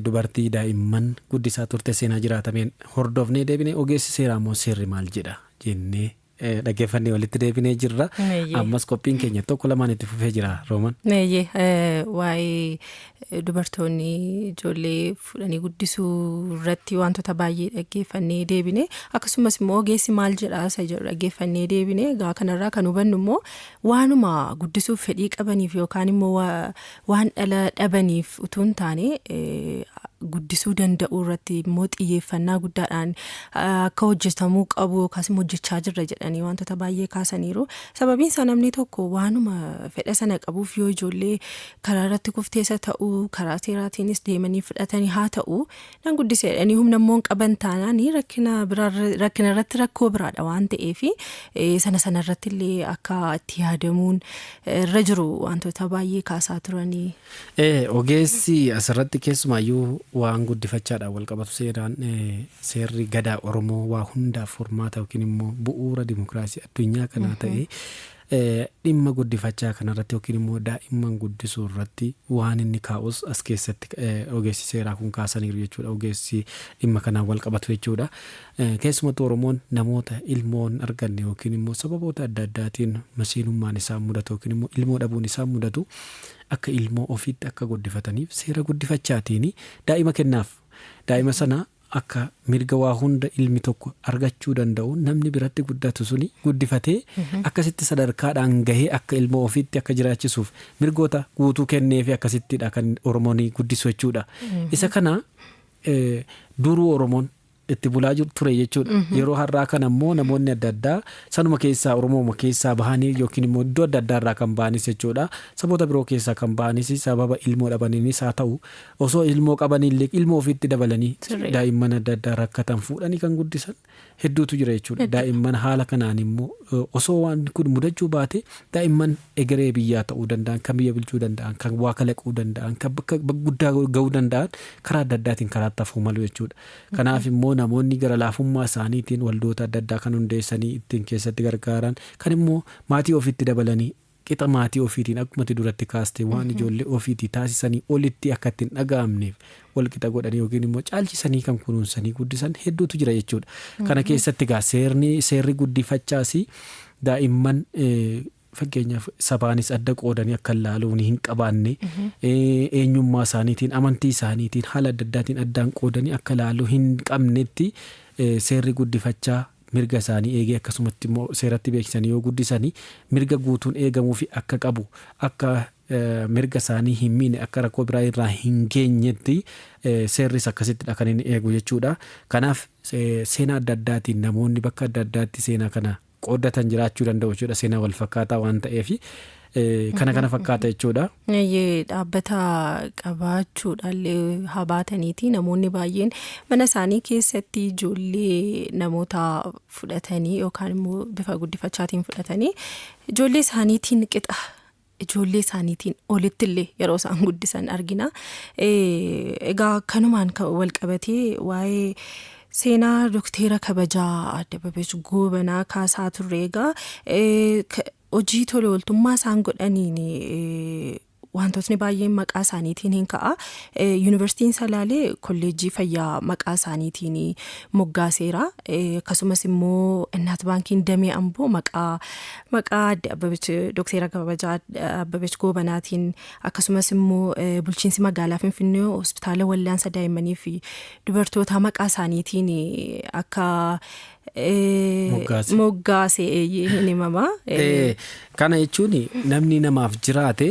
dubartii daa'imman guddisaa turte seenaa jiraatameen hordofnee deebinee ogeessi seeraa immoo seerri maal jedha jennee dhaggeeffannee walitti deebinee jirra. Ammas qophiin keenya tokko lamaan itti fufee jira Rooman. Waa'ee dubartoonni ijoollee fudhanii guddisuu irratti wantoota baay'ee dhaggeeffannee deebine akkasumas immoo ogeessi maal jedhaa isa jedhu dhaggeeffannee deebine egaa kanarraa kan hubannu immoo waanuma guddisuuf fedhii qabaniif yookaan immoo waan dhala dhabaniif utuu hin taane guddisuu danda'u irratti immoo xiyyeeffannaa guddaadhaan akka hojjetamuu qabu yookaas immoo hojjechaa jirra jedhanii wantoota baay'ee kaasaniiru. Sababiin isaa namni tokko waanuma fedha sana qabuuf yoo ijoollee karaa irratti kufteessa ta'uu karaa seeraatiinis deemanii fudhatanii haa ta'u nan guddisee jedhanii humna immoo qaban taanaan rakkina irratti rakkoo biraadha waan ta'eef sana irratti illee akka itti yaadamuun irra jiru wantoota baay'ee kaasaa turanii. Ogeessi asirratti keessumaayyuu waan guddifachaadhaan wal qabatu seerri gadaa Oromoo waa hundaaf furmaata yookiin immoo bu'uura dimokiraasii addunyaa kanaa ta'e dhimma guddifachaa kanarratti yookiin immoo daa'imman guddisuu irratti waan inni kaa'us as keessatti ogeessi seeraa kun kaasaniiru jechuudha. Ogeessi dhimma kanaan wal qabatu jechuudha. Keessumattuu Oromoon namoota ilmoon arganne yookiin immoo sababoota adda addaatiin masiinummaan isaan mudatu yookiin immoo ilmoo dhabuun isaan mudatu akka ilmoo ofiitti akka guddifataniif seera guddifachaatiin daa'ima kennaaf. Daa'ima sana akka mirga waa hunda ilmi tokko argachuu danda'u namni biratti guddatu suni guddifatee akkasitti sadarkaadhaan gahee akka ilmoo ofiitti akka jiraachisuuf mirgoota guutuu kenneefi akkasittidha kan Oromoon guddisu jechuudha. Isa kana duruu Oromoon itti bulaa ture jechuudha. Yeroo har'aa kana immoo namoonni adda addaa sanuma keessaa Oromooma keessaa bahanii yookiin immoo iddoo adda addaa irraa kan bahanis jechuudha. Saboota biroo keessaa kan bahanis sababa ilmoo dhabaniinis haa ta'u osoo ilmoo qabanillee ilmoo ofiitti dabalanii daa'imman adda addaa rakkatan fuudhanii kan guddisan hedduutu jira jechuudha. Daa'imman haala kanaan immoo osoo waan kun mudachuu baate daa'imman egeree biyyaa ta'uu danda'an kan biyya bulchuu danda'an kan waa kalaquu danda'an kan bakka guddaa gahuu danda'an karaa adda addaatiin karaa tafuu malu jechuudha. Kanaaf immoo namoonni gara laafummaa isaaniitiin waldoota adda addaa kan hundeessanii ittiin keessatti gargaaran kan immoo maatii ofiitti dabalanii qixa maatii ofiitiin akkuma duratti kaastee waan ijoollee ofiitii taasisanii olitti akka ittiin dhaga'amneef wal qixa godhanii yookiin immoo caalchisanii kan kunuunsanii guddisan hedduutu jira jechuudha. Kana keessatti egaa seerri guddifachaas daa'imman fakkeenyaaf sabaanis adda qoodanii akka ilaaluun hin qabaanne eenyummaa isaaniitiin amantii isaaniitiin haala adda addaatiin addaan qoodanii akka ilaaluu hin qabnetti seerri guddifachaa mirga isaanii eegee akkasumatti immoo seeratti beeksisanii yoo guddisanii mirga guutuun eegamuu fi akka qabu akka mirga isaanii hin miine akka rakkoo biraa irraa hin geenyetti seerris akkasittidha kan inni eegu jechuudha. Kanaaf seenaa adda addaatiin namoonni bakka adda addaatti seenaa kana qooddatan jiraachuu danda'u jechuudha. Seenaa wal fakkaataa waan ta'eef kana fakkaata jechuudha. Dhaabbata qabaachuudhaan habaataniiti namoonni baay'een mana isaanii keessatti ijoollee namoota fudhatanii yookaan immoo bifa guddifachaatiin fudhatanii ijoollee isaaniitiin qixa ijoollee isaaniitiin olitti illee yeroo isaan guddisan argina. Egaa kanumaan wal qabatee waa'ee seenaa Doktera Kabajaa Aadde Abeebech Goobanaa kaasaa turre egaa hojii tola ooltummaa isaan godhaniin wantootni baay'een maqaa isaaniitiin hin ka'a. Yuunivarsiitiin Salaalee kolleejjii fayyaa maqaa isaaniitiin moggaaseera. Akkasumas immoo Innaat Baankiin Damee Amboo maqaa Aadde Abeebech Doktera Kabajaa Abeebech Goobanaatiin akkasumas immoo bulchiinsi magaalaa Finfinnee hospitaala wallaansa daa'immanii fi dubartoota maqaa isaaniitiin akka moggaasee hin himama. Kana jechuun namni namaaf jiraate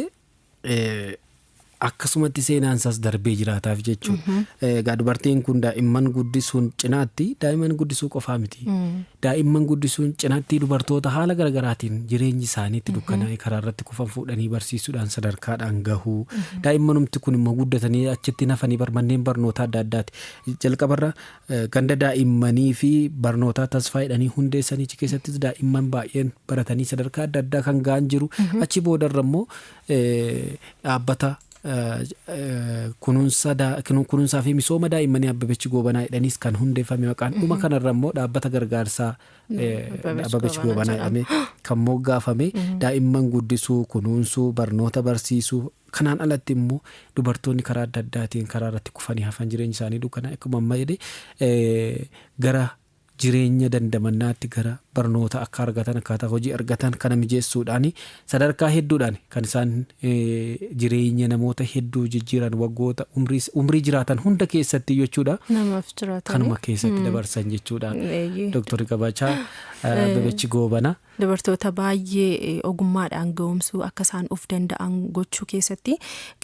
akkasumatti seenaansaas darbee jiraataaf jechuudha. Egaa dubartiin kun daa'imman guddisuun cinaatti daa'imman guddisuu qofaa miti. Daa'imman guddisuun cinaatti dubartoota haala garaagaraatiin jireenyi isaaniitti dukkanaa'ee karaa irratti kufan fuudhanii barsiisuudhaan sadarkaadhaan gahuu. Daa'immanumti kun immoo guddatanii achitti nafanii manneen barnootaa adda addaati. Jalqabarra ganda daa'immanii fi barnootaa tasfaa'idhanii hundeessanii achi keessattis daa'imman baay'een baratanii sadarkaa adda addaa kan ga'an jiru. Achi boodarra immoo dhaabbata kunuunsaa fi misooma daa'immanii Abeebech Goobanaa jedhaniis kan hundeeffame maqaan dhuma kanarra immoo dhaabbata gargaarsaa Abeebech Goobanaa jedhamee kan moggaafame daa'imman guddisuu kunuunsuu barnoota barsiisuu kanaan alatti immoo dubartoonni karaa adda addaatiin karaa irratti kufanii hafan jireenyi isaanii dukkanaa akkuma amma jedhe gara jireenya dandamannaatti gara barnoota akka argatan akkaataa hojii argatan kana mijeessuudhaan sadarkaa hedduudhaan kan isaan jireenya namoota hedduu jijjiiran waggoota umrii jiraatan hunda keessatti jechuudha. Namaaf jiraatan kanuma keessatti dabarsan jechuudha. Dooktarri Kabajaa Abeebech Goobanaa dubartoota baay'ee ogummaadhaan ga'umsuu akka isaan of danda'an gochuu keessatti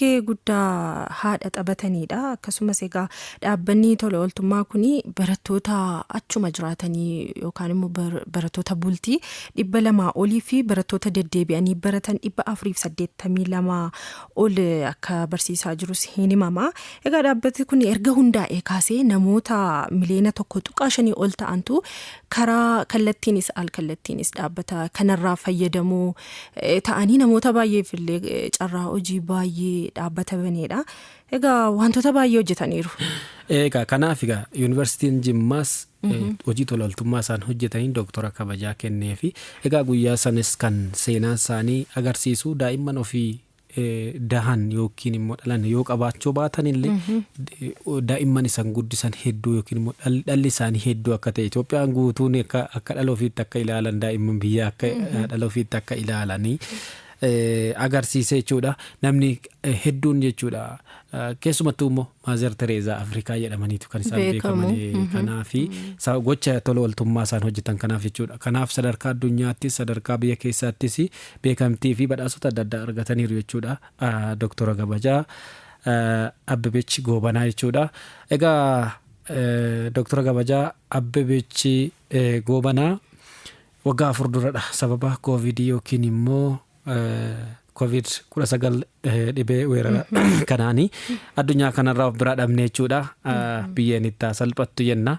gahee guddaa haadha taphatanidha. Akkasumas egaa dhaabbanni tola ooltummaa kun barattoota achuma jiraatanii yookaan immoo barattoota bultii 200 olii fi barattoota deddeebi'anii baratan 482 ol akka barsiisaa jirus hin himama. Egaa dhaabbati kun erga hundaa'ee kaasee namoota miliyoona 1.5 ol ta'antu karaa kallattiinis al-kallattiinis dhaabbata kanarraa fayyadamuu ta'anii namoota baay'eef illee carraa hojii baay'ee dhaabbata baneedha. Egaa wantoota baay'ee hojjetaniiru. Egaa kanaaf egaa yuunivarsiitiin Jimmaas hojii tola ooltummaa isaan hojjetaniin Doktera Kabajaa kennee fi egaa guyyaa sanis kan seenaan isaanii agarsiisu daa'imman ofii dahan yookiin immoo dhalan yoo qabaachuu baatan illee daa'imman isaan guddisan hedduu yookiin immoo dhalli isaanii hedduu akka ta'e Itoophiyaan guutuun akka dhala ofiitti akka ilaalan daa'imman biyya akka dhala ofiitti akka ilaalanii agarsiise jechuudha. Namni hedduun jechuudha. Keessumattuu immoo Maazer Tereezaa Afrikaa jedhamaniitu kan isaan beekaman kanaaf gocha tola ooltummaa isaan hojjetan kanaaf jechuudha. Kanaaf sadarkaa addunyaattis sadarkaa biyya keessaattis beekamtii fi badhaasota adda addaa argataniiru jechuudha. Doktera Kabajaa Abeebech Goobanaa jechuudha. Egaa Dooktora Kabajaa Abbebeechi Goobanaa waggaa 4 duradha sababa koovidii yookiin immoo COVID-19 dhibee weerara kanaanii addunyaa kanarraa of biraa dhabne jechuudha. Biyyeen itti salphattu jenna.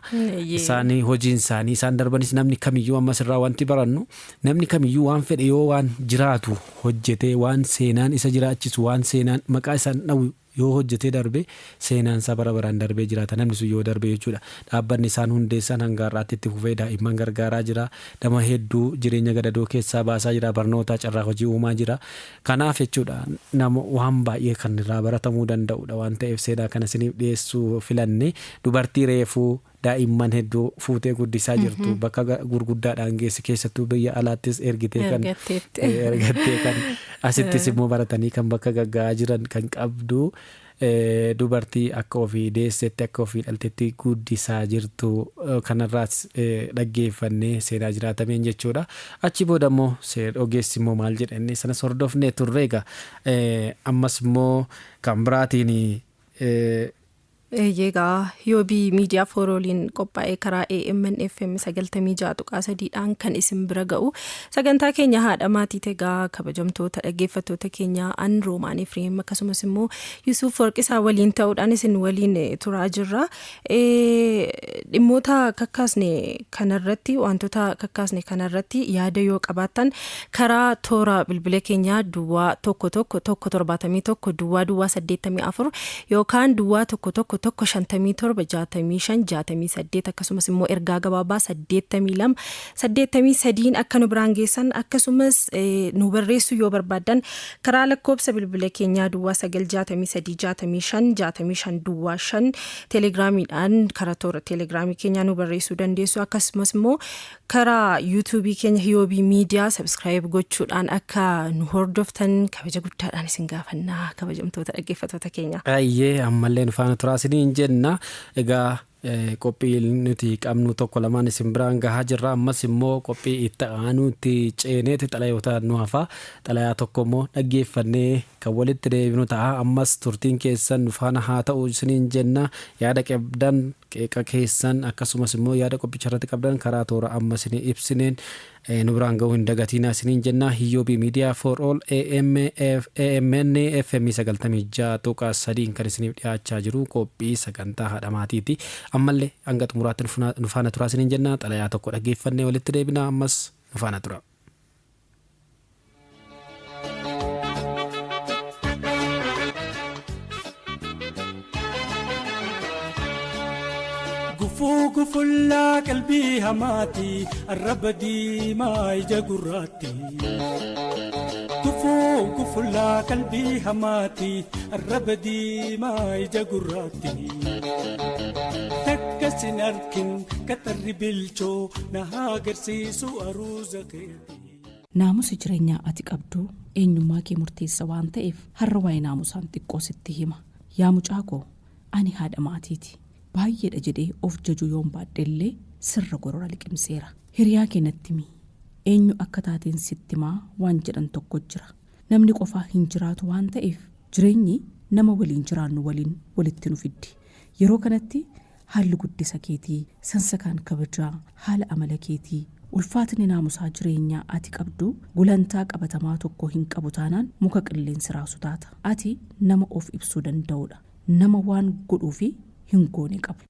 Isaanii hojiin isaanii isaan darbanis namni kamiyyuu ammas irraa wanti barannu namni kamiyyuu waan fedhe yoo waan jiraatu hojjetee waan seenaan isa jiraachisu waan seenaan maqaa isaan dhawu yoo hojjetee darbe seenaan isaa bara baraan darbee jiraata namni sun yoo darbe jechuudha. Dhaabbanni isaan hundeessan hanga har'aatti itti fufee daa'imman gargaaraa jira. Nama hedduu jireenya gadadoo keessaa baasaa jira. Barnoota carraa hojii uumaa jira. Kanaaf jechuudha nama waan baay'ee kan irraa baratamuu danda'udha waan ta'eef seenaa kana isiniif dhiyeessuu filanne dubartii reefuu daa'imman hedduu fuutee guddisaa jirtu bakka gurguddaadhaan geessi keessattuu biyya alaattis ergitee kan asittis immoo baratanii kan bakka gaggaa'aa jiran kan qabdu dubartii akka ofii deessetti akka ofii dhaltetti guddisaa jirtu kanarraas dhaggeeffannee seenaa jiraatameen jechuudha. Achi booda immoo ogeessi immoo maal jedhanii sanas hordofnee turreega ammas immoo kan biraatiin Eegaa yoobii miidiyaa foorooliin qophaa'ee karaa AMN FM 96.3dhaan kan isin bira ga'u sagantaa keenya haadha maatii tegaa kabajamtoota dhaggeeffattoota keenya an Roomaan Efreem akkasumas immoo Yusuuf Warqisaa waliin ta'uudhaan isin waliin turaa jirra. Dhimmoota kakkaasne kanarratti wantoota kakkaasne kanarratti yaada yoo qabaattan karaa toora bilbila keenyaa duwwaa 1171 duwwaa 84 yookaan duwwaa 11 1576568 akkasumas immoo ergaa gabaabaa 8283 akka nu biraan geessan akkasumas nu barreessuu yoo barbaadan karaa lakkoobsa bilbila keenyaa duwwaa 9636565 duwwaa 5 telegiraamiidhaan karaa toora telegiraamii keenyaa nu barreessuu dandeessu akkasumas immoo karaa yuutuubii keenya hiyoobii miidiyaa sabskiraayib gochuudhaan akka nu hordoftan kabaja guddaadhaan isin gaafannaa kabajamtoota dhaggeeffattoota keenya. Ayyee ammallee nu faana turaasiniin jenna egaa qophii nuti qabnu tokko lamaan isin biraan gahaa jirra ammas immoo qophii itti aanutti ceeneeti xalayoota nu hafa xalayaa tokko immoo dhaggeeffannee kan walitti deebinu ta'a ammas turtiin keessan nu faana haa ta'u isiniin jenna yaada qabdan qeeqa keessan akkasumas immoo yaada qophicharratti qabdan karaa toora amma isin ibsineen nu biraan ga'uu hin dagatinaa isiniin jenna hiyyoobii miidiyaa for all AMN FM 96.3 kan isiniif dhiyaachaa jiru qophii sagantaa haadha maatiiti ammallee hanga xumuraatti nu faana turaa isiniin jenna xalayaa tokko dhaggeeffannee walitti deebina ammas nu faana tura. Gufulla qalbii hamaati arraba diimaa ija gurraatti. Gufulla qalbii hamaati arraba diimaa ija gurraatti. Takkasin arkin katarri bilchoo na agarsiisu aruuza keeti. Naamusi jireenyaa ati qabdu eenyummaa kee murteessa waan ta'eef har'a waa'ee naamusaan xiqqoo sitti hima. Yaa mucaa koo ani haadha maatiiti. Baay'eedha jedhee of jaju yoon baadhellee sirra gorora liqimseera. Hiriyaa keenatti mi eenyu akka taateen sitti maa waan jedhan tokko jira. Namni qofaa hin jiraatu waan ta'eef jireenyi nama waliin jiraannu waliin walitti nu fiddi. Yeroo kanatti haalli guddisa keetii, sansakaan kabajaa, haala amala keetii, ulfaatinni naamusaa jireenyaa ati qabdu gulantaa qabatamaa tokko hin qabu taanaan muka qilleensi raasu taata. Ati nama of ibsuu danda'udha. Nama waan godhuu fi hin goone qabu.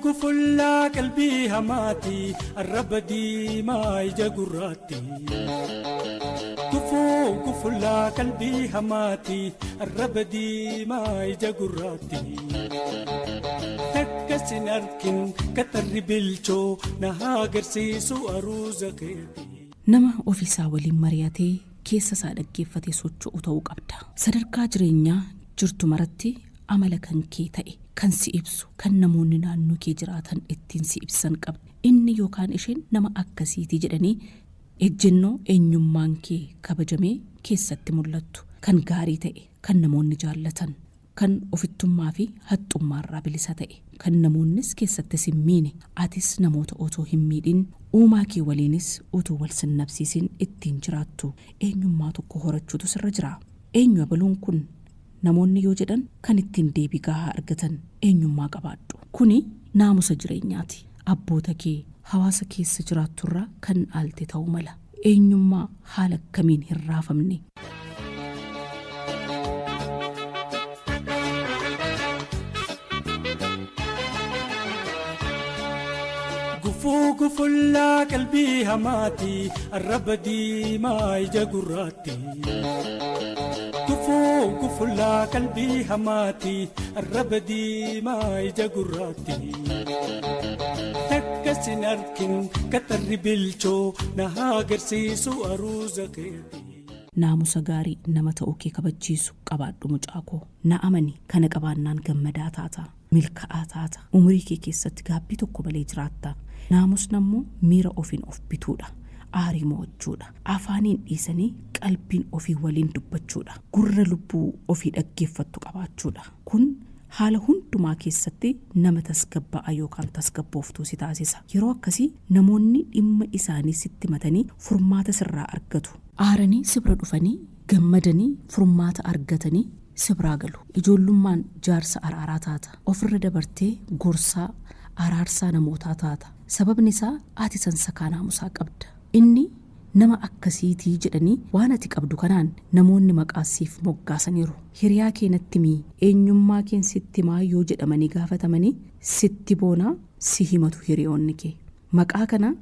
Gufulla qalbii hamaati arraba diimaa ija gurraatti. Gufulla qalbii hamaati arraba diimaa ija gurraatti. Takkasin arkin katarri bilchoo na agarsiisu aruuza keeti. Nama ofiisaa waliin mari'atee keessa isaa dhaggeeffatee socho'u ta'uu qabda. Sadarkaa jireenyaa jirtu maratti amala kan kee ta'e kan si ibsu kan namoonni naannoo kee jiraatan ittiin si ibsan qabda. Inni yookaan isheen nama akkasiiti jedhanii ejjennoo eenyummaan kee kabajamee keessatti mul'attu kan gaarii ta'e kan namoonni jaallatan kan ofittummaa fi haxxummaarraa bilisa ta'e kan namoonnis keessatti sin miine atis namoota otoo hin miidhin uumaa kee waliinis utuu wal sinnabsiisin ittiin jiraattu eenyummaa tokko horachuutu sirra jira. Eenyu abaluun kun namoonni yoo jedhan kan ittiin deebii gahaa argatan eenyummaa qabaadhu. Kuni naamusa jireenyaati. Abboota kee hawaasa keessa jiraatturraa kan dhaalte ta'uu mala. Eenyummaa haala kamiin hin raafamne. Gufullaa qalbii hamaati arraba diimaa ija gurraatti. Gufullaa qalbii hamaati arraba diimaa ija gurraatti. Takkasin arkin katarri bilchoo na agarsiisu aruuza keeti. Naamusa gaarii nama ta'uu kee kabachiisu qabaadhu mucaa koo. Na amani kana qabaannaan gammadaa taata. Milkaa'aa taata. Umurii kee keessatti gaabbii tokko malee jiraatta. Naamusni ammoo miira ofiin of bituudha. Aarii mo'achuudha. Afaaniin dhiisanii qalbiin ofii waliin dubbachuudha. Gurra lubbuu ofii dhaggeeffattu qabaachuudha. Kun haala hundumaa keessatti nama tasgabba'aa yookaan tasgabbooftuu si taasisa. Yeroo akkasii namoonni dhimma isaanii sitti matanii furmaata sirraa argatu. Aaranii sibira dhufanii gammadanii furmaata argatanii sibiraa galu. Ijoollummaan jaarsa araaraa taata. Ofirra dabartee gorsaa araarsaa namootaa taata. Sababni isaa ati sansakaa naamusaa qabda. Inni nama akkasiitii jedhanii waan ati qabdu kanaan namoonni maqaasiif moggaasaniiru. Hiriyaa keenatti mii eenyummaa keen sitti maa yoo jedhamanii gaafatamanii sitti boonaa si himatu hiriyoonni kee. Maqaa kana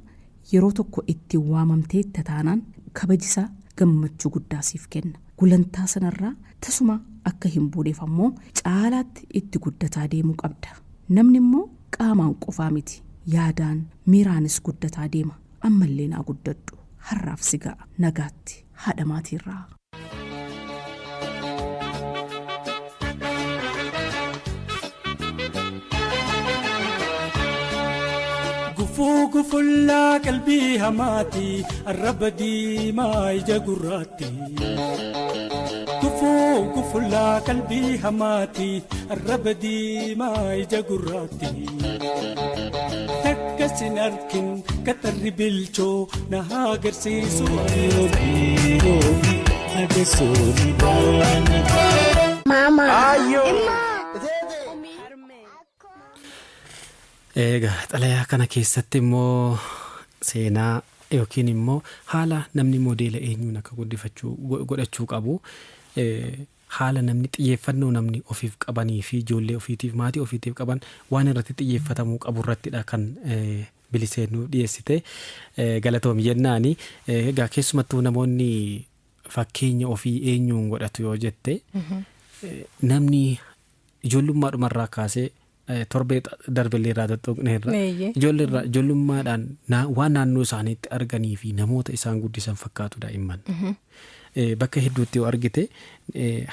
yeroo tokko itti waamamtee tataanaan kabajisaa gammachuu guddaa siif kenna. Gulantaa sanarraa tasuma akka hin buuneef ammoo caalaatti itti guddataa deemuu qabda. Namni immoo qaamaan qofaa miti. Yaadaan miiraanis guddataa deema. Ammallee naa guddadhu. Har'aaf si ga'a. Nagaatti haadha maatiirraa. Gufullaa qalbii hamaati arraba diimaa ija gurraatti. Gufullaa qalbii hamaati arraba diimaa ija gurraatti. Takkasin arkin katarri bilchoo na agarsiisu. Mama. Egaa xalayaa kana keessatti immoo seenaa yookiin immoo haala namni modeela eenyuun akka godhachuu qabu haala namni xiyyeeffannoo namni ofiif qabanii fi ijoollee ofiitiif maatii ofiitiif qaban waan irratti xiyyeeffatamuu qabu irrattidha kan bilisee nu dhiyeessite galatoomi jennaani. Egaa keessumattuu namoonni fakkeenya ofii eenyuun godhatu yoo jette namni ijoollummaadhumarraa kaasee torbee darbellee irraa tuttuqneerra ijoollummaadhaan waan naannoo isaaniitti arganii fi namoota isaan guddisan fakkaatu daa'imman. Bakka hedduutti yoo argite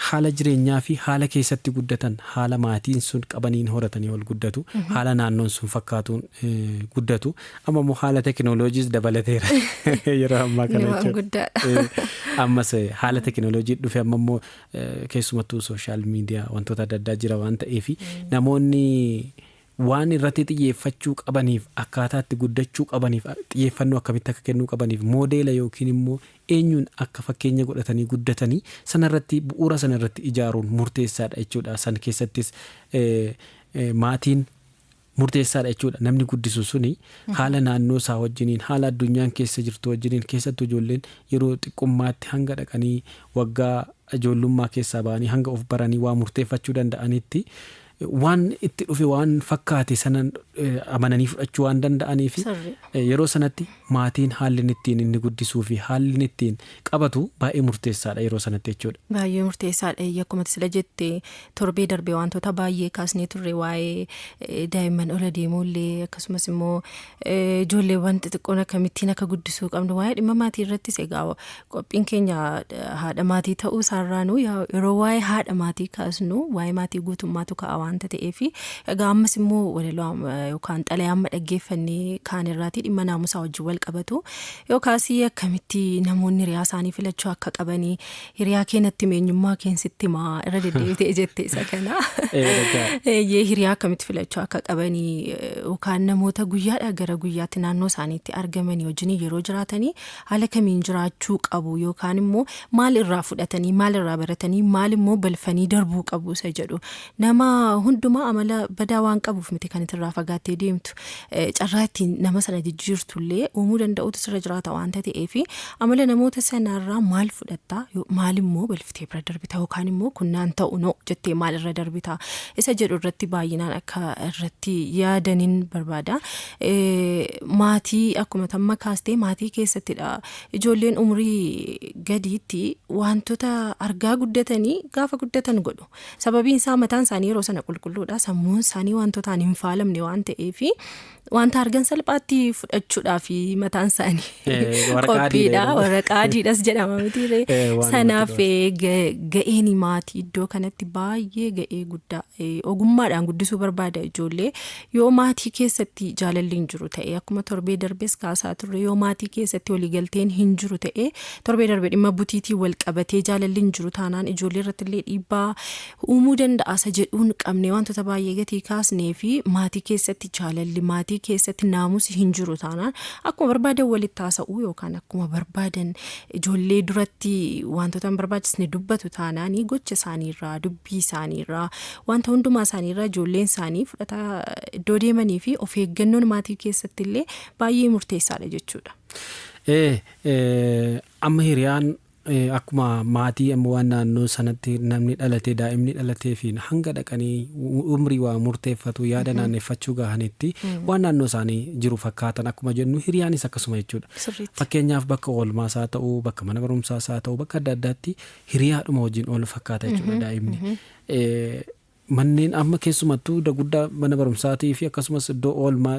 haala jireenyaa fi haala keessatti guddatan haala maatiin sun qabaniin horatanii ol guddatu haala naannoon sun fakkaatuun guddatu amma immoo haala tekinooloojiis dabalateera yeroo ammaa kana jechuudha. Ammas haala tekinooloojii dhufe amma immoo keessumattuu sooshaal miidiyaa wantoota adda addaa jira waan ta'eef namoonni waan irratti xiyyeeffachuu qabaniif akkaataatti guddachuu qabaniif xiyyeeffannoo akkamitti akka kennuu qabaniif moodeela yookiin immoo eenyuun akka fakkeenya godhatanii guddatanii sanarratti bu'uura sanarratti ijaaruun murteessaadha jechuudha. San keessattis maatiin murteessaadha jechuudha. Namni guddisu suni haala naannoo isaa wajjiniin haala addunyaan keessa jirtu wajjiniin keessattuu ijoolleen yeroo xiqqummaatti hanga dhaqanii waggaa ijoollummaa keessaa ba'anii hanga of baranii waa murteeffachuu danda'anitti waan itti dhufe waan fakkaate sanan amananii fudhachuu waan danda'aniif yeroo sanatti maatiin haalli ittiin inni guddisuu fi haalli ittiin qabatu baay'ee murteessaadha yeroo sanatti jechuudha. Baay'ee murteessaadha. Akkuma sila jettee torbee darbee wantoota baay'ee kaasnee turre waa'ee daa'imman ola deemuullee akkasumas immoo ijoolleewwan xixiqqoon akkamittiin akka guddisuu qabnu waa'ee dhimma maatii irrattis egaa qophiin keenya haadha maatii ta'uu isaarraanuu yeroo waa'ee haadha maatii kaasnu waa'ee maatii guutummaatu ka'a waan waanta ta'eef egaa ammas immoo walaloo yookaan xalayaa amma dhaggeeffannee kaan irraatii dhimma naamusaa wajjin wal qabatu yookaas akkamitti namoonni hiriyaa isaanii filachuu akka qabanii hiriyaa keenyatti eenyummaa keensitti maa irra deddeebitee jette isa kana hiriyaa akkamitti filachuu akka qabanii yookaan namoota guyyaadhaa gara guyyaatti naannoo isaaniitti argamanii wajjin yeroo jiraatanii haala kamiin jiraachuu qabu yookaan immoo maal irraa fudhatanii maal irraa baratanii maal immoo balfanii darbuu qabu isa jedhu nama hundumaa amala badaa waan qabuuf miti kan irraa fagaattee deemtu carraa ittiin nama sana jijjiirtullee uumuu danda'utu sirra jiraata waanta ta'eef amala namoota sanarraa maal fudhattaa maal immoo balftee bira darbita yookaan immoo kunnaan ta'u no jettee maal irra darbita isa jedhu irratti baay'inaan akka irratti yaadaniin barbaada. Maatii akkuma tamma kaastee maatii keessattidha ijoolleen umrii gadiitti wantoota argaa guddatanii gaafa guddatan godhu sababiin isaa mataan isaanii yeroo sana qulqulluudha sammuun isaanii wantootaan hin faalamne waan ta'eef wanta argan salphaatti fudhachuudhaaf mataan isaanii qophiidha waraqaa adiidhas jedhama miti sanaaf ga'een maatii iddoo kanatti baay'ee ga'ee guddaa ogummaadhaan guddisuu barbaada ijoollee yoo maatii keessatti jaalalli hin jiru ta'e akkuma torbee darbees kaasaa turre yoo maatii keessatti waliigalteen hin jiru ta'e torbee darbee dhimma butiitii wal qabatee jaalalli hin jiru taanaan ijoollee irratti illee dhiibbaa uumuu danda'a isa jedhuun qabnee wantoota baay'ee gatii kaasnee fi maatii keessatti jaalalli maatii keessatti naamusi hin jiru taanaan akkuma barbaadan walitti haasa'uu yookaan akkuma barbaadan ijoollee duratti wantoota hin barbaachisne dubbatu taanaanii gocha isaaniirraa dubbii isaaniirraa wanta hundumaa isaaniirraa ijoolleen isaanii fudhataa iddoo deemanii fi of eeggannoon maatii keessatti illee baay'ee murteessaadha jechuudha. Amma hiriyaan akkuma maatii amma waan naannoo sanatti namni dhalatee daa'imni dhalatee fi hanga dhaqanii umrii waa murteeffatu yaada naanneffachuu gahanitti waan naannoo isaanii jiru fakkaatan akkuma jennu hiriyaanis akkasuma jechuudha. Fakkeenyaaf bakka oolmaas haa ta'u bakka mana barumsaas haa ta'u bakka adda addaatti hiriyaadhuma wajjin oolu fakkaata jechuudha daa'imni. Manneen amma keessumattuu guddaa mana barumsaatii fi akkasumas iddoo oolmaa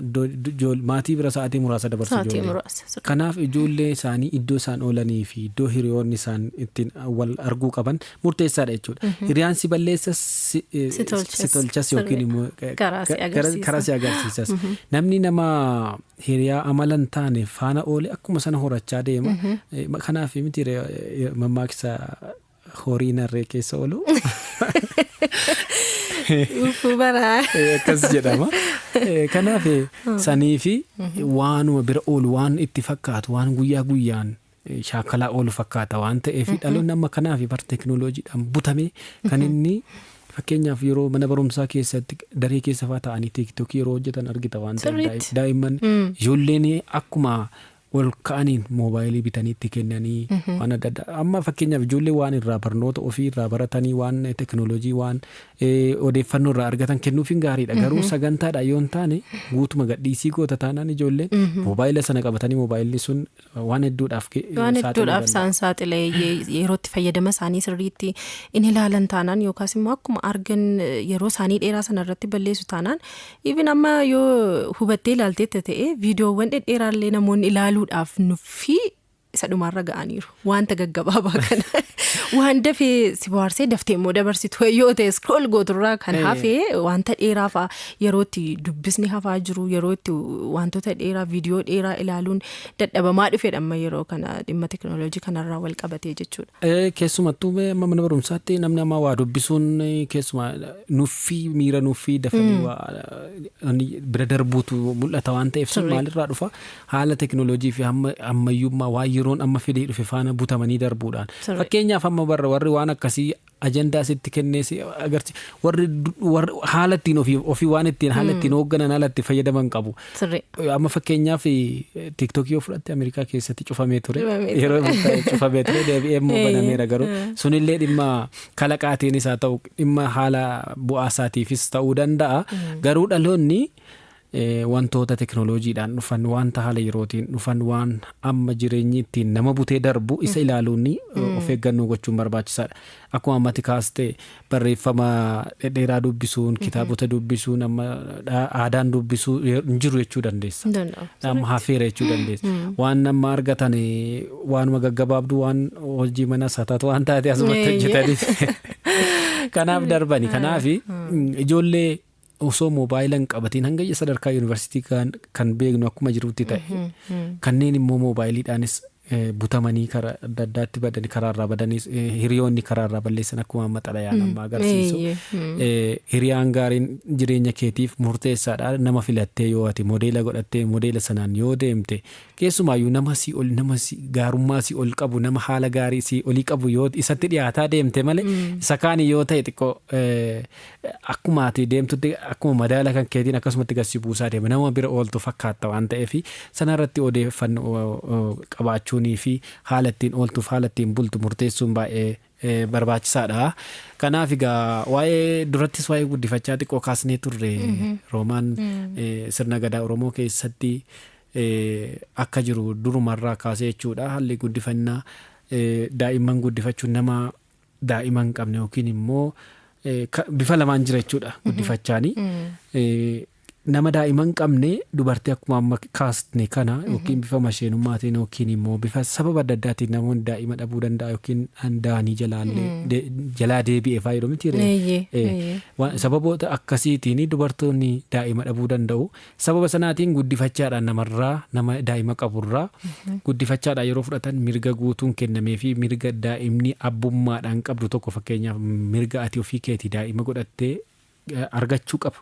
maatii bira sa'aatii muraasa dabarsu ijoollee. Kanaaf ijoollee isaanii iddoo isaan oolanii fi iddoo hiriyoonni isaan ittiin wal arguu qaban murteessaadha jechuudha. Hiriyaan si balleessas si tolchas yookiin immoo karaa si agarsiisas. Namni nama hiriyaa amala hin taane faana oole akkuma sana horachaa deema. Kanaaf miti mammaaksa horii narree keessa oolu. Akkas jedhama. Kanaaf sanii fi waanuma bira oolu waan itti fakkaatu waan guyyaa guyyaan shaakalaa oolu fakkaata waan ta'eef dhaloonni amma kanaaf bar teekinooloojiidhaan butame kan inni fakkeenyaaf yeroo mana barumsaa keessatti daree keessa fa'aa ta'anii tiiktookii yeroo hojjetan argita waan ta'eef daa'imman ijoolleen akkuma ol ka'aniin moobaayilii bitanii itti kennanii waan adda addaa amma fakkeenyaaf ijoollee waan irraa barnoota ofii irraa baratanii waan teekinooloojii waan odeeffannoo irraa argatan kennuufiin gaariidha garuu sagantaadha yoo hin taane guutuma gadhiisii goota taanaan ijoolleen moobaayila sana qabatanii moobaayilli sun waan hedduudhaaf isaan saaxilee yerootti fayyadama isaanii sirriitti in ilaalan taanaan yookaas immoo akkuma argan yeroo isaanii dheeraa sana irratti balleessu taanaan even amma yoo hubattee ilaalteetta ta'e viidiyoowwan dhedheeraallee namoonni ilaaluudhaaf nuffii isa dhumaarra ga'aniiru wanta gaggabaabaa kana waan dafee si baarsee daftee immoo dabarsitu yoo ta'e scroll gooturraa kan hafee wanta dheeraa fa'a yerootti dubbisni hafaa jiru yerootti wantoota dheeraa viidiyoo dheeraa ilaaluun dadhabamaa dhufedha amma yeroo kana dhimma teekinooloojii kanarraa wal qabatee jechuudha. Keessumattuu mana barumsaatti namni amma waa dubbisuun keessuma nuffii miira nuffii dafanii bira darbuutu mul'ata waan ta'eef sun maalirraa dhufa haala teekinooloojii fi ammayyummaa waa yeroon amma fedhii dhufe faana butamanii darbuudhaan fakkeenyaaf amma warri waan akkasii ajandaa sitti kennees agarsi warri haala ittiin ofii waan ittiin haala ittiin hoogganan haala itti fayyadaman qabu. Amma fakkeenyaaf tiiktookii yoo fudhatte Ameerikaa keessatti cufamee ture yeroo cufamee ture deebi'ee immoo banameera garuu sunillee dhimma kalaqaatiinis haa ta'u dhimma haala bu'aasaatiifis ta'uu danda'a garuu dhaloonni wantoota teknooloojiidhaan dhufan wanta haala yerootiin dhufan waan amma jireenyi ittiin nama butee darbu isa ilaaluun of eeggannoo gochuun barbaachisaadha. Akkuma ammatti kaaste barreeffama dheeraa dubbisuun kitaabota dubbisuun amma aadaan dubbisuu hin jiru jechuu dandeessa. Amma hafeera jechuu dandeessa. Waan nama argatan waanuma gaggabaabdu waan hojii manas haa taatu waan taate asumatti hojjetaniif kanaaf darbani. Kanaaf ijoollee osoo moobaayila hin qabatiin hanga sadarkaa yuunivarsiitii kan beeknu akkuma jirutti ta'e kanneen immoo moobaayiliidhaanis butamanii karaa adda addaatti badanii karaarraa badanii hiriyoonni karaarraa balleessan akkuma amma xalayaan amma agarsiisu. Hiriyaan gaariin jireenya keetiif murteessaadha. Nama filattee yoo ati modeela godhattee modeela sanaan yoo deemte keessumaayyuu nama si ol nama gaarummaa si ol qabu nama haala gaarii si olii qabu yoo isatti dhiyaataa deemte malee isa kaanii yoo ta'e xiqqoo akkuma ati deemtutti akkuma madaala kan keetiin akkasumatti gassi buusaa deema nama bira ooltu fakkaata waan ta'eef sanarratti odeeffannoo qabaachuun fi haala ittiin ooltuuf haala ittiin bultu murteessuun baay'ee barbaachisaadha. Kanaaf egaa waa'ee durattis waa'ee guddifachaa xiqqoo kaasnee turre Roomaan sirna gadaa Oromoo keessatti akka jiru durumarraa kaasee jechuudha. Haalli guddifannaa daa'imman guddifachuun nama daa'ima hin qabne yookiin immoo bifa lamaan jira jechuudha guddifachaanii. Nama daa'ima hin qabne dubartii akkuma amma kaasne kana yookiin bifa masheenummaatiin yookiin immoo bifa sababa adda addaatiin namoonni daa'ima dhabuu danda'a yookiin daanii jalaa deebi'ee fayyadu miti. Sababoota akkasiitiin dubartoonni daa'ima dhabuu danda'u. Sababa sanaatiin guddifachaadhaan namarraa nama daa'ima qaburraa guddifachaadhaan yeroo fudhatan mirga guutuun kennamee fi mirga daa'imni abbummaadhaan qabdu tokko fakkeenyaaf mirga ati ofii keetii daa'ima godhattee argachuu qabu.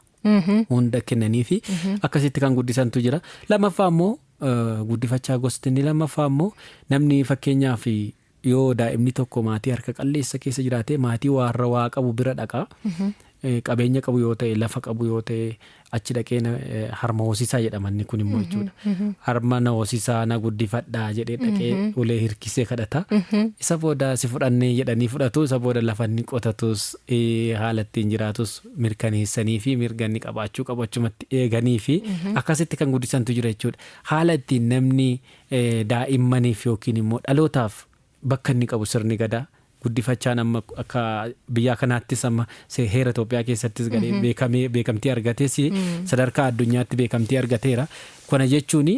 Hunda kennanii fi akkasitti kan guddisantu jira. Lammaffaa immoo guddifachaa gosti inni lammaffaa immoo namni fakkeenyaaf yoo daa'imni tokko maatii harka qalleessa keessa jiraate maatii warra waa qabu bira dhaqaa. Qabeenya qabu yoo ta'e lafa qabu yoo ta'e achi dhaqee harma hoosisaa jedhamanni kun immoo jechuudha. Harma na hoosisaa na guddifadhaa jedhee dhaqee ulee hirkisee kadhata. Isa booda si fudhannee jedhanii fudhatu. Isa booda lafa inni qotatus haala ittiin jiraatus mirkaneessanii fi mirga inni qabaachuu qabu achumatti eeganii fi akkasitti kan guddisantu jira jechuudha. Haala ittiin namni daa'immaniif yookiin immoo dhalootaaf bakka inni qabu sirni gadaa. Guddifachaan amma akka biyya kanaattis amma heera Itoophiyaa keessattis galee beekamtii argates sadarkaa addunyaatti beekamtii argateera. Kana jechuun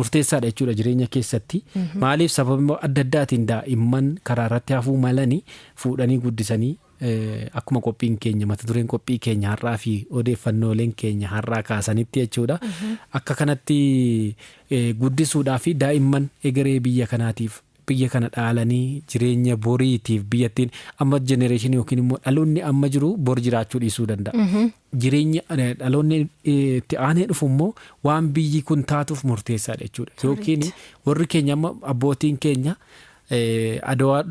murteessaadha jechuudha jireenya keessatti. Maaliif sababa adda addaatiin daa'imman karaa irratti hafuu malanii fuudhanii guddisanii akkuma qophiin keenya mata dureen qophii keenya har'aa fi odeeffannooleen keenya har'aa kaasanitti jechuudha. Akka kanatti guddisuudhaa fi daa'imman egeree biyya kanaatiif biyya kana dhaalanii jireenya boriitiif biyyattiin amma jenereeshinii yookiin immoo dhaloonni amma jiru bor jiraachuu dhiisuu danda'a. Jireenya dhaloonni itti aanee dhufu immoo waan biyyi kun taatuuf murteessaadha jechuudha. Yookiin warri keenya amma abbootiin keenya adawaa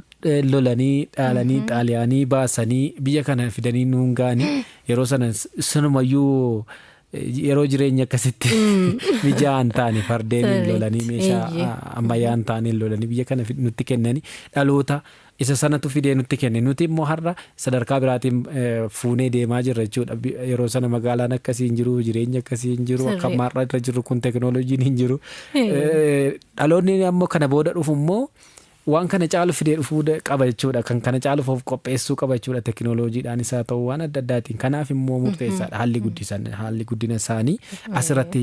lolanii dhaalanii xaaliyaanii baasanii biyya kana fidanii nuun gaanii yeroo sana sanumayyuu yeroo jireenya akkasitti mijaa'an taane fardeen lolanii meeshaa ammayyaan taane lolanii biyya kana nutti kennanii dhaloota isa sanatu fidee nutti kenne. Nuti immoo har'a sadarkaa biraatiin fuunee deemaa jirra jechuudha. Yeroo sana magaalaan akkasii hin jiru, jireenya akkasii hin jiru, akka ammaarra irra jiru kun teknooloojiin hin jiru. Dhaloonni ammoo kana booda dhufu immoo waan kana caalu fidee dhufuu qaba jechuudha. Kan kana caaluuf of qopheessuu qaba jechuudha teknooloojiidhaan isaa ta'u waan adda addaatiin. Kanaaf immoo murteessaadha haalli guddina isaanii asirratti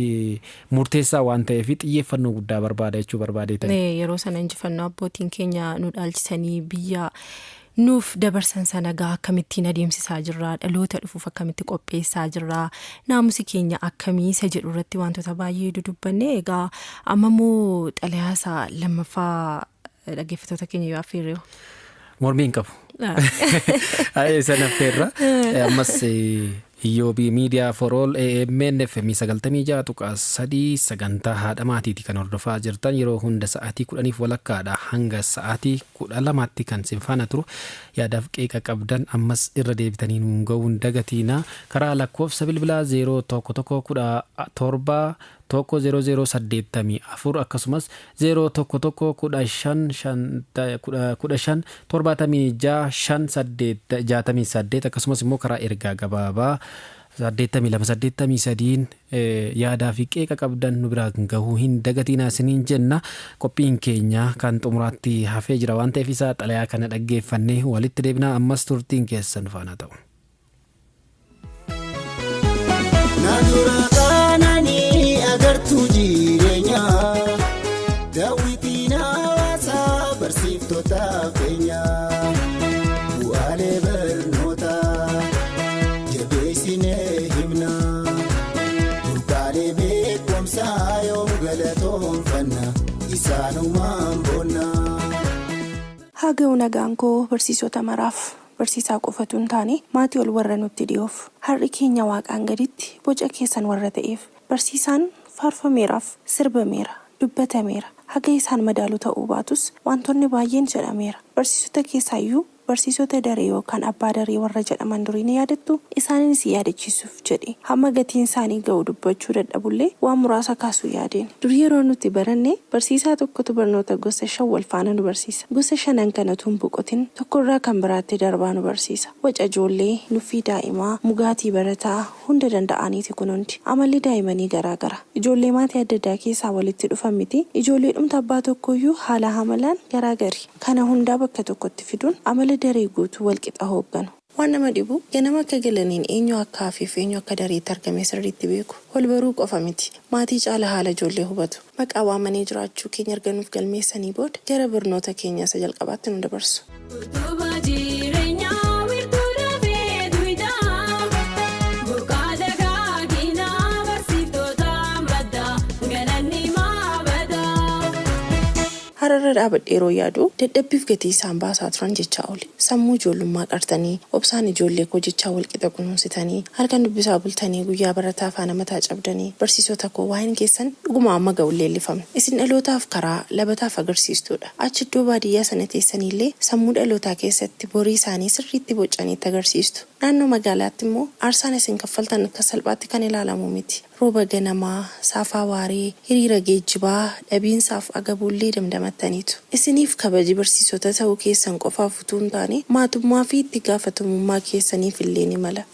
murteessaa waan ta'eef xiyyeeffannoo guddaa barbaada jechuu barbaadeetan. Yeroo sana injifannoo abbootiin keenya nu dhaalchisanii biyya nuuf dabarsan sana gaa akkamittiin adeemsisaa jirra, dhaloota dhufuuf akkamitti qopheessaa jirra, naamusi keenya akkamii isa jedhu irratti wantoota baay'ee dudubbanne. Egaa amma immoo xalayaa lammaffaa dhaggeeffattoota keenya yoo affeerreewu. Mormiin qabu. Sana affeerra. Ammas Iyyoobii Miidiyaa for All AMN FM 96.3 sagantaa haadha maatiiti kan hordofaa jirtan yeroo hunda sa'aatii 10 walakkaadha hanga sa'aatii 12tti kan sinfaana turu. Yaadaaf qeeqa qabdan ammas irra deebitanii nuun ga'uun dagatiina karaa lakkoofsa bilbilaa 0117 tokko 0084 akkasumas 011115 akkasumas immoo karaa ergaa gabaabaa 8283 yaadaa fi qeeqa qabdan nu biraan gahuu hin dagatinaa isiniin jenna. Qophiin keenya kan xumuraatti hafee jira waan ta'eef isa xalayaa kana dhaggeeffannee walitti deebinaa. Ammas turtiin keessan faana ta'u. Naannoo kananii agartuu jireenyaa daawwitiin hawaasaa barsiiftota keenyaa bu'aalee barnootaa jabeessinee himnaa burqaalee beekumsaa yoom galatoonfanna isaanumaan boonnaa. Haga'u nagaan koo barsiisota maraaf. Barsiisaa qofatu hin taane maatii ol warra nutti dhiyoof har'i keenya waaqaan gaditti boca keessan warra ta'eef barsiisaan faarfameeraaf sirbameera dubbatameera haga isaan madaalu ta'uu baatus wantoonni baay'een jedhameera. Barsiisota keessaayyuu barsiisota daree yookaan abbaa daree warra jedhaman durii ni yaadattu isaanis yaadachiisuuf jedhe hamma gatiin isaanii ga'u dubbachuu dadhabullee waan muraasa kaasuu yaadeen. Durii yeroo nuti baranne barsiisaa tokkotu barnoota gosa 5 wal faana nu barsiisa. Gosa 5 kanatu hin boqotin tokkorraa kan biraatti darbaa nu barsiisa. Waca ijoollee, nuffii daa'imaa, mugaatii barataa hunda danda'aniiti kun hundi. Amalli daa'imanii garaagara. Ijoollee maatii adda addaa keessaa walitti dhufan miti. Ijoollee dhumta abbaa tokkoyyuu haala hamalaan garaagari. Kana hundaa bakka tokkotti fiduun amala daree guutuu walqixa hoogganu. Waan nama dhibu ganama akka galaniin eenyu akka hafiif eenyu akka dareetti argame sirriitti beeku. Wal baruu qofa miti. Maatii caala haala ijoollee hubatu. Maqaa waamanii jiraachuu keenya arganuuf galmeessanii booda gara barnoota keenya isa jalqabaatti nu dabarsu. Hararra dhaabadhee yeroo yaadu dadhabbiif gatii isaan baasaa turan jechaa oli. Sammuu ijoollummaa qartanii obsaan ijoollee koo jechaa walqixa kunuunsitanii halkan dubbisaa bultanii guyyaa barataa faana mataa cabdanii barsiisota koo waa'een keessan dhuguma amma ga'u leellifamne. Isin dhalootaaf karaa labataaf agarsiistuudha. Achi iddoo baadiyyaa sana teessanillee sammuu dhalootaa keessatti borii isaanii sirriitti bocaniitti agarsiistu. Naannoo magaalaatti immoo aarsaan isin kaffaltan akka salphaatti kan ilaalamu miti. Rooba ganamaa, saafaa waaree, hiriira geejjibaa, dhabiinsaaf agabuullee damdamattaniitu. Isiniif kabaji barsiisota ta'uu keessan qofaaf utuu hin taane maatummaa fi itti gaafatamummaa keessaniif illee ni mala.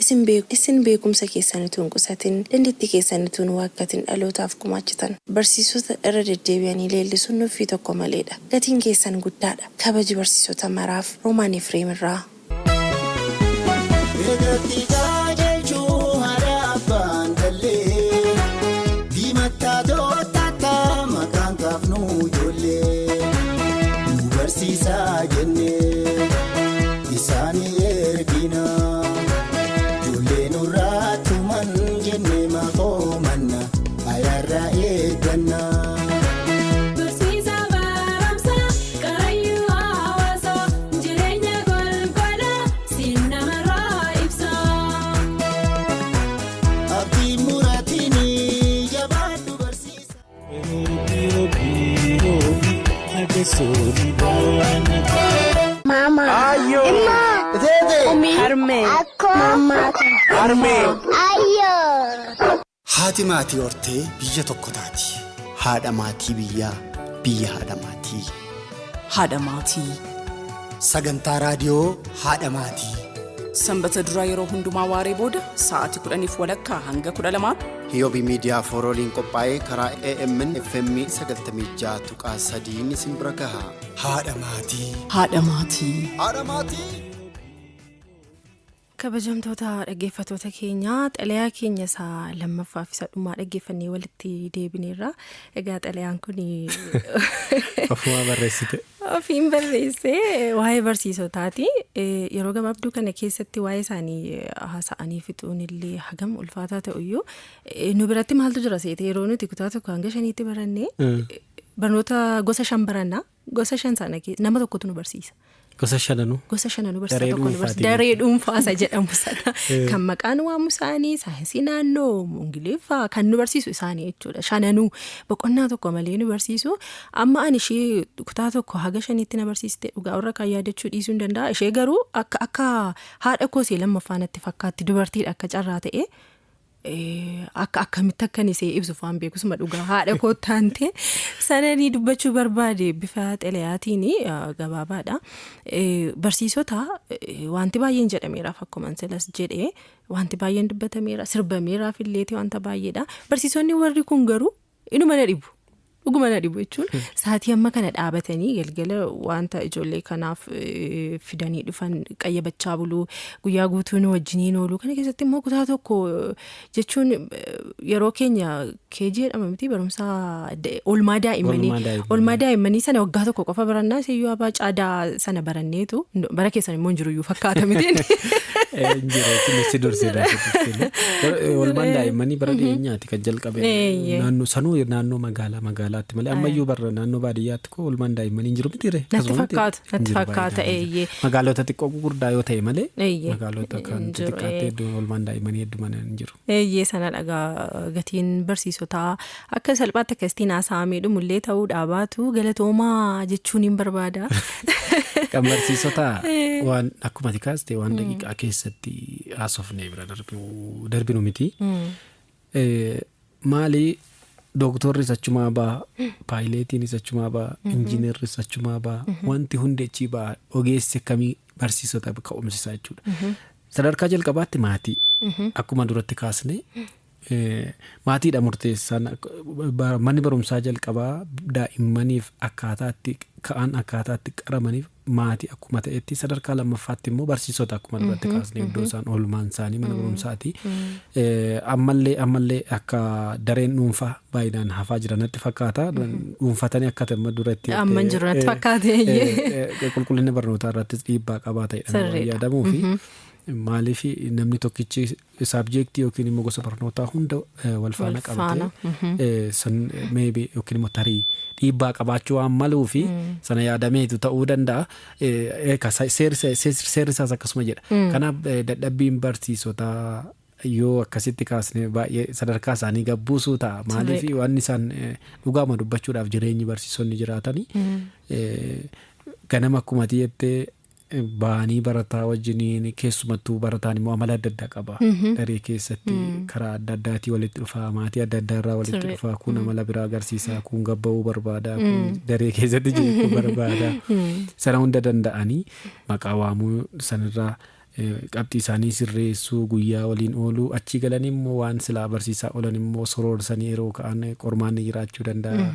Isin beekumsa keessanitu hin qusatin, dandeettii keessanitu hin waakkatin dhalootaaf gumaachitan. Barsiisota irra deddeebi'anii leellisuun nuffii tokko maleedha. Gatiin keessan guddaadha. Kabaji barsiisota maraaf. Roomaan Efreem irraa. Barsiisaa jennee isaanii ergina ijoollee nurraa tuman jennee maqoo manna ayyaarraa eegganna. Barsiisaa baramsaa qaraayyuu hawaasaa jireenya golgolaa siin namarraa ibsaa. Abdii muraatiin jabaadhu barsiisa. Mama. Ayo. Emma. Tete. Harme. Akko. Mama. Harme. Ayo. Haati maatii hortee biyya tokko taati. Haadha maatii biyyaa biyya haadha maatii. Haadha maatii. Sagantaa raadiyoo haadha maatii. Sanbata duraa yeroo hundumaa waaree booda sa'aatii 10:00 hanga 12:00 Hiyoobii miidiyaa foorooliin qophaa'ee karaa AMN FM 96.3 isin bira gaha. Haadha maatii. Haadha maatii. Haadha maatii. Kabajamtoota dhaggeeffattoota keenyaa xalayaa keenya isaa lammaffaa fi isa dhumaa dhaggeeffannee walitti deebineerra. Egaa xalayaan kun Ofuma barreessite. ofiin barreessee waa'ee barsiisotaati. Yeroo gabaabduu kana keessatti waa'ee isaanii haasa'anii fixuun illee hagam ulfaataa ta'uyyuu nu biratti maaltu jira seete yeroo nuti kutaa tokko hanga 5tti barannee barnoota gosa 5 barannaa gosa 5 sana nama tokkotu nu barsiisa. Gosa 5 barsiisa tokko nu barsiisa. Daree dhuunfaa jedhamu sana kan maqaan waamu isaanii saayinsii naannoo Ingiliffaa kan nu barsiisu isaanii jechuudha. 5 boqonnaa tokko malee nu barsiisu. Amma ani ishee kutaa tokko haga 5tti na barsiiste dhugaa warra kan yaadachuu dhiisuu hin danda'a. Ishee garuu akka haadha koosee lammaffaa natti fakkaatti dubartiidha akka carraa ta'e akkamitti akkanisee ibsuuf waan beekusuma dhugaa haadha koo taante sananii dubbachuu barbaade bifa xelayaatiin gabaabaadha. Barsiisota wanti baay'een jedhameeraaf akkuma silas jedhee wanti baay'een dubbatameera sirbameeraaf illeeti wanta baay'eedha. Barsiisonni warri kun garuu inuma na dhibu. Dhuguma na dhibu jechuun sa'aatii amma kana dhaabatanii galgala wanta ijoollee kanaaf fidanii dhufan qayyabachaa buluu guyyaa guutuun wajjiniin ooluu kana keessatti immoo kutaa tokko jechuun yeroo keenya keejii jedhama miti barumsaa oolmaa daa'immanii sana waggaa tokko qofa barannaa seeyyuu abaa caadaa sana baranneetu bara keessan immoo hin jiru iyyuu fakkaata mitiin. Injireetiin dursiidha. Oolmaan daa'immanii bara dhiyeenyaati kan jalqabe naannoo magaalaatti malee ammayyuu bara naannoo baadiyyaatti koo oolmaan daa'immanii hin jiru mitiire. Natti fakkaata eeyyee. Magaalota xiqqoo gurguddaa yoo ta'e malee magaalota kan xixiqqaatti hedduu oolmaan daa'immanii heddumaan hin jiru. Eeyyee sana dhagaa gatiin barsiisotaa akka salphaatti akkasitiin haasa'amee dhumullee ta'uu dhaabaatu galatoomaa jechuun hin barbaada. Kan barsiisota waan akkuma tikaastee waan daqiiqaa keessatti haasofnee bira darbinu miti. Maali dooktorri achumaa ba'a, paayileetiin achumaa ba'a, injiinerri achumaa ba'a, wanti hundi achii ba'a ogeessi akkamii barsiisota ka'umsisaa jechuudha. Sadarkaa jalqabaatti maatii akkuma duratti kaasne maatiidha murteessaan manni barumsaa jalqabaa daa'immaniif akkaataatti ka'an akkaataatti qaramaniif maatii akkuma ta'etti sadarkaa lammaffaatti immoo barsiisota akkuma duratti kaasne iddoo isaan oolmaan isaanii mana barumsaati. Ammallee akka dareen dhuunfaa baay'inaan hafaa jiranatti fakkaata. Dhuunfatanii akka amma duratti amma jiranatti fakkaate qulqullina barnootaa irrattis dhiibbaa qabaatedha yaadamuu fi maaliif namni tokkichi saabjektii yookiin immoo gosa barnootaa hunda wal faana qabate maybe yookiin immoo tarii dhiibbaa qabaachuu waan maluu fi sana yaadameetu ta'uu danda'a. Seerri isaas akkasuma jedha. Kanaaf dadhabbiin barsiisotaa yoo akkasitti kaasne baay'ee sadarkaa isaanii gabbuusuu ta'a. Maaliif waan isaan dhugaama dubbachuudhaaf jireenyi barsiisonni jiraatanii ganama akkuma jettee baanii barataa wajjiniin keessumattuu barataan immoo amala adda addaa qaba. Daree keessatti karaa adda addaatii walitti dhufaa maatii adda addaa irraa walitti dhufaa kun amala biraa agarsiisaa kun gabba'uu barbaada kun daree keessatti jeequu barbaada. Sana hunda danda'anii maqaa waamuu sanirraa qabxii isaanii sirreessuu guyyaa waliin ooluu achii galanii immoo waan silaa barsiisaa oolan immoo soroorsanii yeroo ka'an qormaanni jiraachuu danda'a.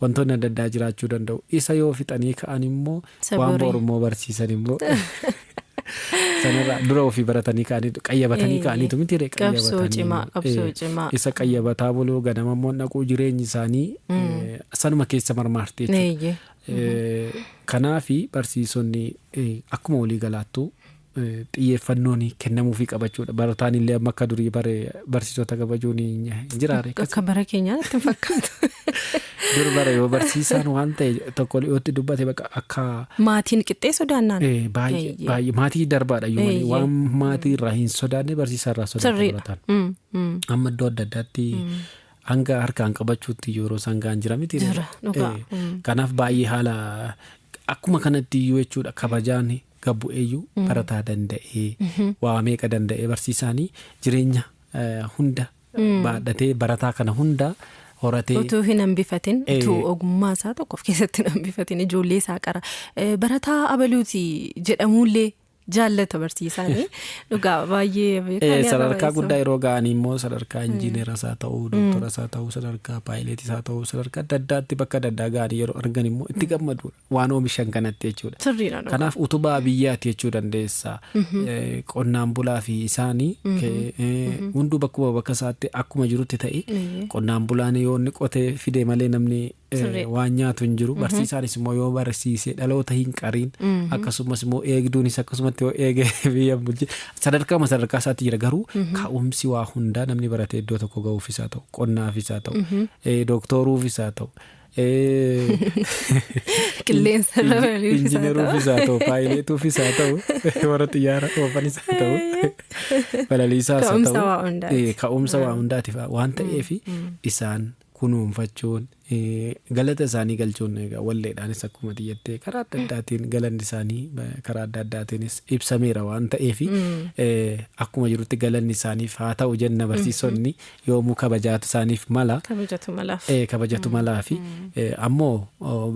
Wantoonni adda addaa jiraachuu danda'u. Isa yoo fixanii ka'an immoo waan boorummoo barsiisan immoo sanarraa dura ofii baratanii ka'anii qayyabatanii ka'aniitu miti qabsoo cimaa isa qayyabataa buluu ganama immoo dhaquu jireenyi isaanii sanuma keessa marmaartee jechuudha. Kanaafi barsiisonni akkuma walii galaattuu xiyyeeffannoon kennamuufii qabachuudha. Barataan illee amma akka durii barsiisota kabajuun hin jiraare. Akka bara keenyaa natti fakkaatu. Dur bara yoo barsiisaan waan ta'e tokko dhiyootti dubbate akka maatiin qixxee sodaannaan. Baay'ee maatii darbaadha yoo waan maatii irraa hin sodaanne barsiisaa irraa sodaatu barataan. Amma iddoo adda addaatti hanga harkaan qabachuutti yeroo isaan ga'an jira miti. Kanaaf baay'ee haala akkuma kanatti iyyuu jechuudha kabajaan gabbu'eeyyuu barataa danda'ee waa meeqa danda'ee barsiisaanii jireenya hunda baadhatee barataa kana hunda horatee utuu hin hambifatin utuu ogummaa isaa tokko of keessatti hin hambifatin ijoollee isaa qara barataa abaluuti jedhamuullee jaallata barsiisaanii dhugaa baay'ee sadarkaa guddaa yeroo ga'anii immoo sadarkaa injiineeras haa ta'uu dooktoras haa ta'uu sadarkaa paayileetis haa ta'uu sadarkaa adda addaatti bakka adda addaa ga'anii yeroo argan immoo itti gammadu waan oomishan kanatti jechuudha. Kanaaf utubaa biyyaati jechuu dandeessa. Qonnaan bulaa fi isaanii hunduu bakkuma bakka isaatti akkuma jirutti ta'e qonnaan bulaan yoo inni qotee fide malee namni waan nyaatu hin jiru. Barsiisaanis immoo yoo barsiise dhaloota hin qariin akkasumas immoo eegduunis akkasumatti yoo eege biyya bulche sadarkaa isaatti jira. Garuu ka'umsi waa hundaa namni barate iddoo tokko ga'uufis haa ta'u qonnaafis haa ta'u dooktoruufis haa ta'u qilleensa injineeruufis haa ta'u paayileetuufis haa ta'u warra xiyyaara oofanis haa ta'u balaliisaas haa ta'u ka'umsa waa hundaatiif waan ta'eef isaan kunuunfachuun galata isaanii galchuun walleedhaanis akkuma xiyyattee karaa adda addaatiin galanni isaanii karaa adda addaatiinis ibsameera waan ta'eef akkuma jirutti galanni isaaniif haa ta'u jenna barsiisonni yoomuu kabajaatu isaaniif mala kabajatu malaa fi ammoo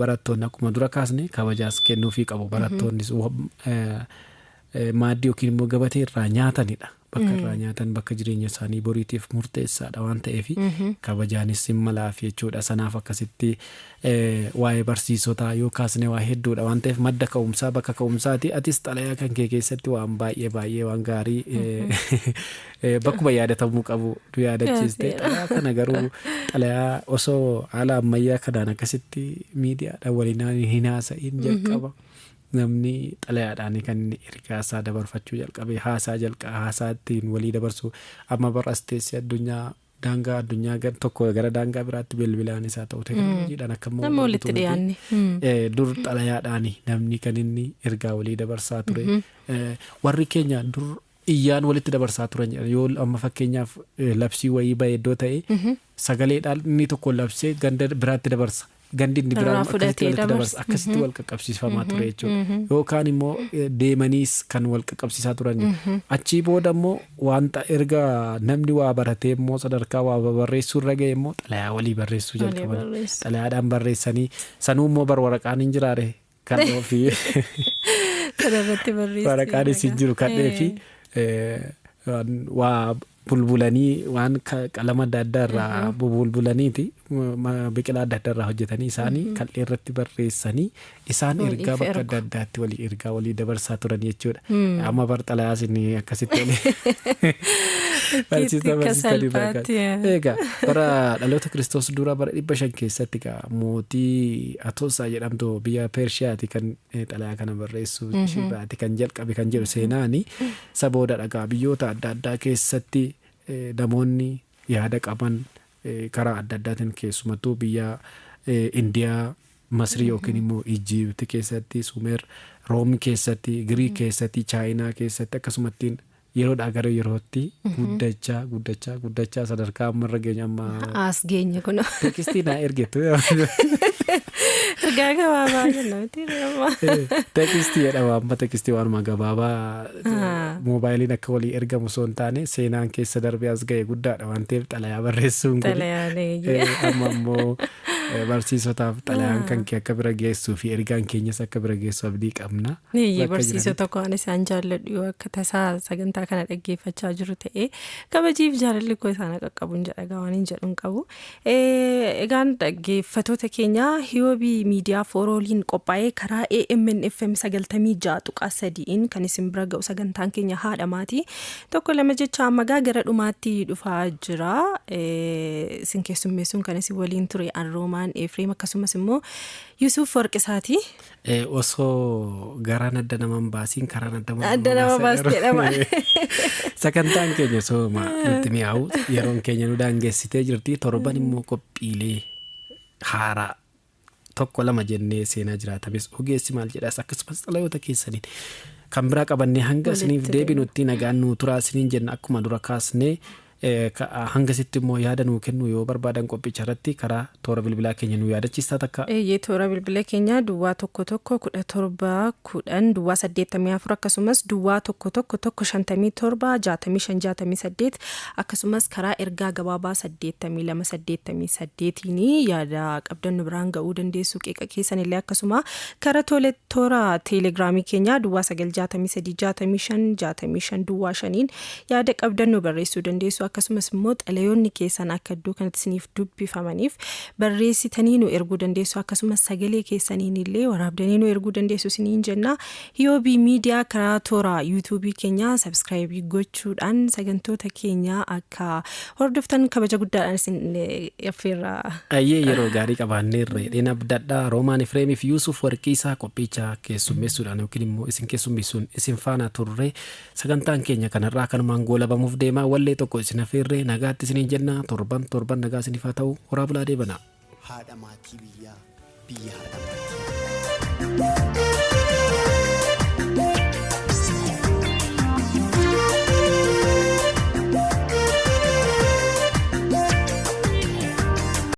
barattoonni akkuma dura kaasne kabajaas kennuufii qabu barattoonnis maaddii yookiin immoo gabatee irraa nyaatanidha. Bakka irraa nyaatan bakka jireenya isaanii boriitiif murteessaadha waan ta'eef kabajaanis malaaf jechuudha. Sanaaf akkasitti waa'ee barsiisotaa yoo kaasne waa hedduudha waan ta'eef madda ka'umsaa bakka ka'umsaati. Atis xalayaa kan kee keessatti waan baay'ee waan gaarii bakkuma yaadatamuu qabu du yaadachiiste. Xalayaa kana garuu xalayaa osoo haala ammayyaa kanaan akkasitti miidiyaadhaan waliin hin haasa'in jalqaba. Namni xalayaadhaan kan ergaasaa dabarfachuu jalqabe haasaattiin walii dabarsu amma barasteessi addunyaa daangaa addunyaa tokko gara daangaa biraatti bilbilaan isaa ta'u teekinooloojiidhaan akka nama walitti dhiyaanne dur xalayaadhaan namni kan inni ergaa walii dabarsaa ture warri keenya dur iyyaan walitti dabarsaa turan yoo amma fakkeenyaaf labsii wayii ba'e iddoo ta'e sagaleedhaan inni tokko labsee ganda biraatti dabarsa. Gandi inni biraan akkasitti wal qaqqabsiifamaa ture jechuudha. Yookaan immoo deemaniis kan wal qaqqabsiisaa turan. Achii booda immoo wanta erga namni waa baratee immoo sadarkaa waa barreessuu irra ga'e immoo xalayaa walii barreessuu jalqaban. Xalayaadhaan barreessanii sanuu immoo bar waraqaan hin jiraare kan ofii waraqaanis hin jiru kan dheefi waa bulbulanii waan qalama adda addaa irraa bulbulaniiti biqilaa adda addaa irraa hojjetanii isaanii kal'ee irratti barreessanii isaan ergaa bakka adda addaatti ergaa walii dabarsaa turan jechuudha. Amma bar xalayaas inni akkasitti egaa bara dhaloota Kiristoos dura bara 500 keessatti mootii Atoosaa jedhamtu biyya Pershiyaati kan xalayaa kana barreessuu shirraati kan jalqabe kan jedhu seenaani sabooda dhagaa biyyoota adda addaa keessatti namoonni yaada qaban karaa adda addaatiin keessumattuu biyya Indiyaa Masrii yookiin immoo Ijiipti keessatti Sumeer Room keessatti Giriik keessatti Chaayinaa keessatti akkasumattiin yeroodhaa gara yerootti guddachaa sadarkaa ammarra geenya amma as geenya kun teekistii naa ergetu ergaa gabaabaa jennuuti teekistii jedhama amma teekistii waanuma gabaabaa moobaayiliin akka walii ergamu osoo hin taane seenaan keessa darbee as ga'e guddaadha waan ta'eef xalayaa barreessuun kun amma immoo barsiisotaaf xalayaan kan kee akka bira geessuu fi ergaan keenyas akka bira geessu abdii qabna. Barsiisota koo isaan jaalladhu akka tasaa sagantaa kana dhaggeeffachaa jiru ta'ee kabajiif jaalalli koo isaan qaqqabuun jedha waan hin jedhuun qabu. Egaan dhaggeeffatoota keenya Hiyoobii miidiyaa foorooliin qophaa'ee karaa AMN FM 96.3 kan isin bira ga'u sagantaan keenya haadha maatii tokko lama jecha amma gara dhumaatti dhufaa jira. Isin keessummeessuun kan isin waliin ture Anroomaan Efreem akkasumas immoo Yusuf Warqisaati. Osoo garaan adda naman baasiin karaan adda nama baasteedhama. Sagantaan keenya sooma nutti mi'aawu yeroon keenya nu daangeessitee jirti torban immoo qophiilee haaraa tokko lama jennee seenaa jiraatames ogeessi maal jedhaas akkasumas xalayoota keessaniin kan biraa qabannee hanga isiniif deebinutti nagaan nuu turaa isiniin jenna akkuma dura kaasnee hangasitti immoo yaada nuu kennu yoo barbaadan qophicha irratti karaa toora bilbilaa keenya nuu yaadachiistaa takka. Toora bilbilaa keenya duwwaa 11 duwwaa 84 akkasumas duwwaa 11 akkasumas karaa ergaa gabaabaa 8288 yaada qabdan nu biraan ga'uu dandeessu qeeqa keessan illee akkasuma karaa toora teelegiraamii keenya duwwaa 963 duwwaa 5 yaada qabdan nu barreessuu dandeessu. Akkasumas immoo xalayoonni keessan akka iddoo kanatti isiniif dubbifamaniif barreessitanii nu erguu dandeessu akkasumas sagalee keessaniin illee waraabdanii nu erguu dandeessu isiniin jenna. Hiyoobii miidiyaa karaa toora yuutuubii keenya sabskiraayibii gochuudhaan sagantoota keenya akka hordoftan kabaja guddaadhaan isin affeerra. Yeroo gaarii qabaanneerra dheena abdadhaa Roomaan Efreemiif Yuusuf Warqiisaa qophicha keessummeessuudhaan yookiin immoo isin keessummeessuun isin faana turre sagantaan keenya kanarraa kanumaan goolabamuuf deemaa wallee tokko isin affeerree nagaatti isiniin jenna torban nagaa isiniif haa ta'u horaa bulaa deebanaa. Haadha maatii biyyaa biyya haadha.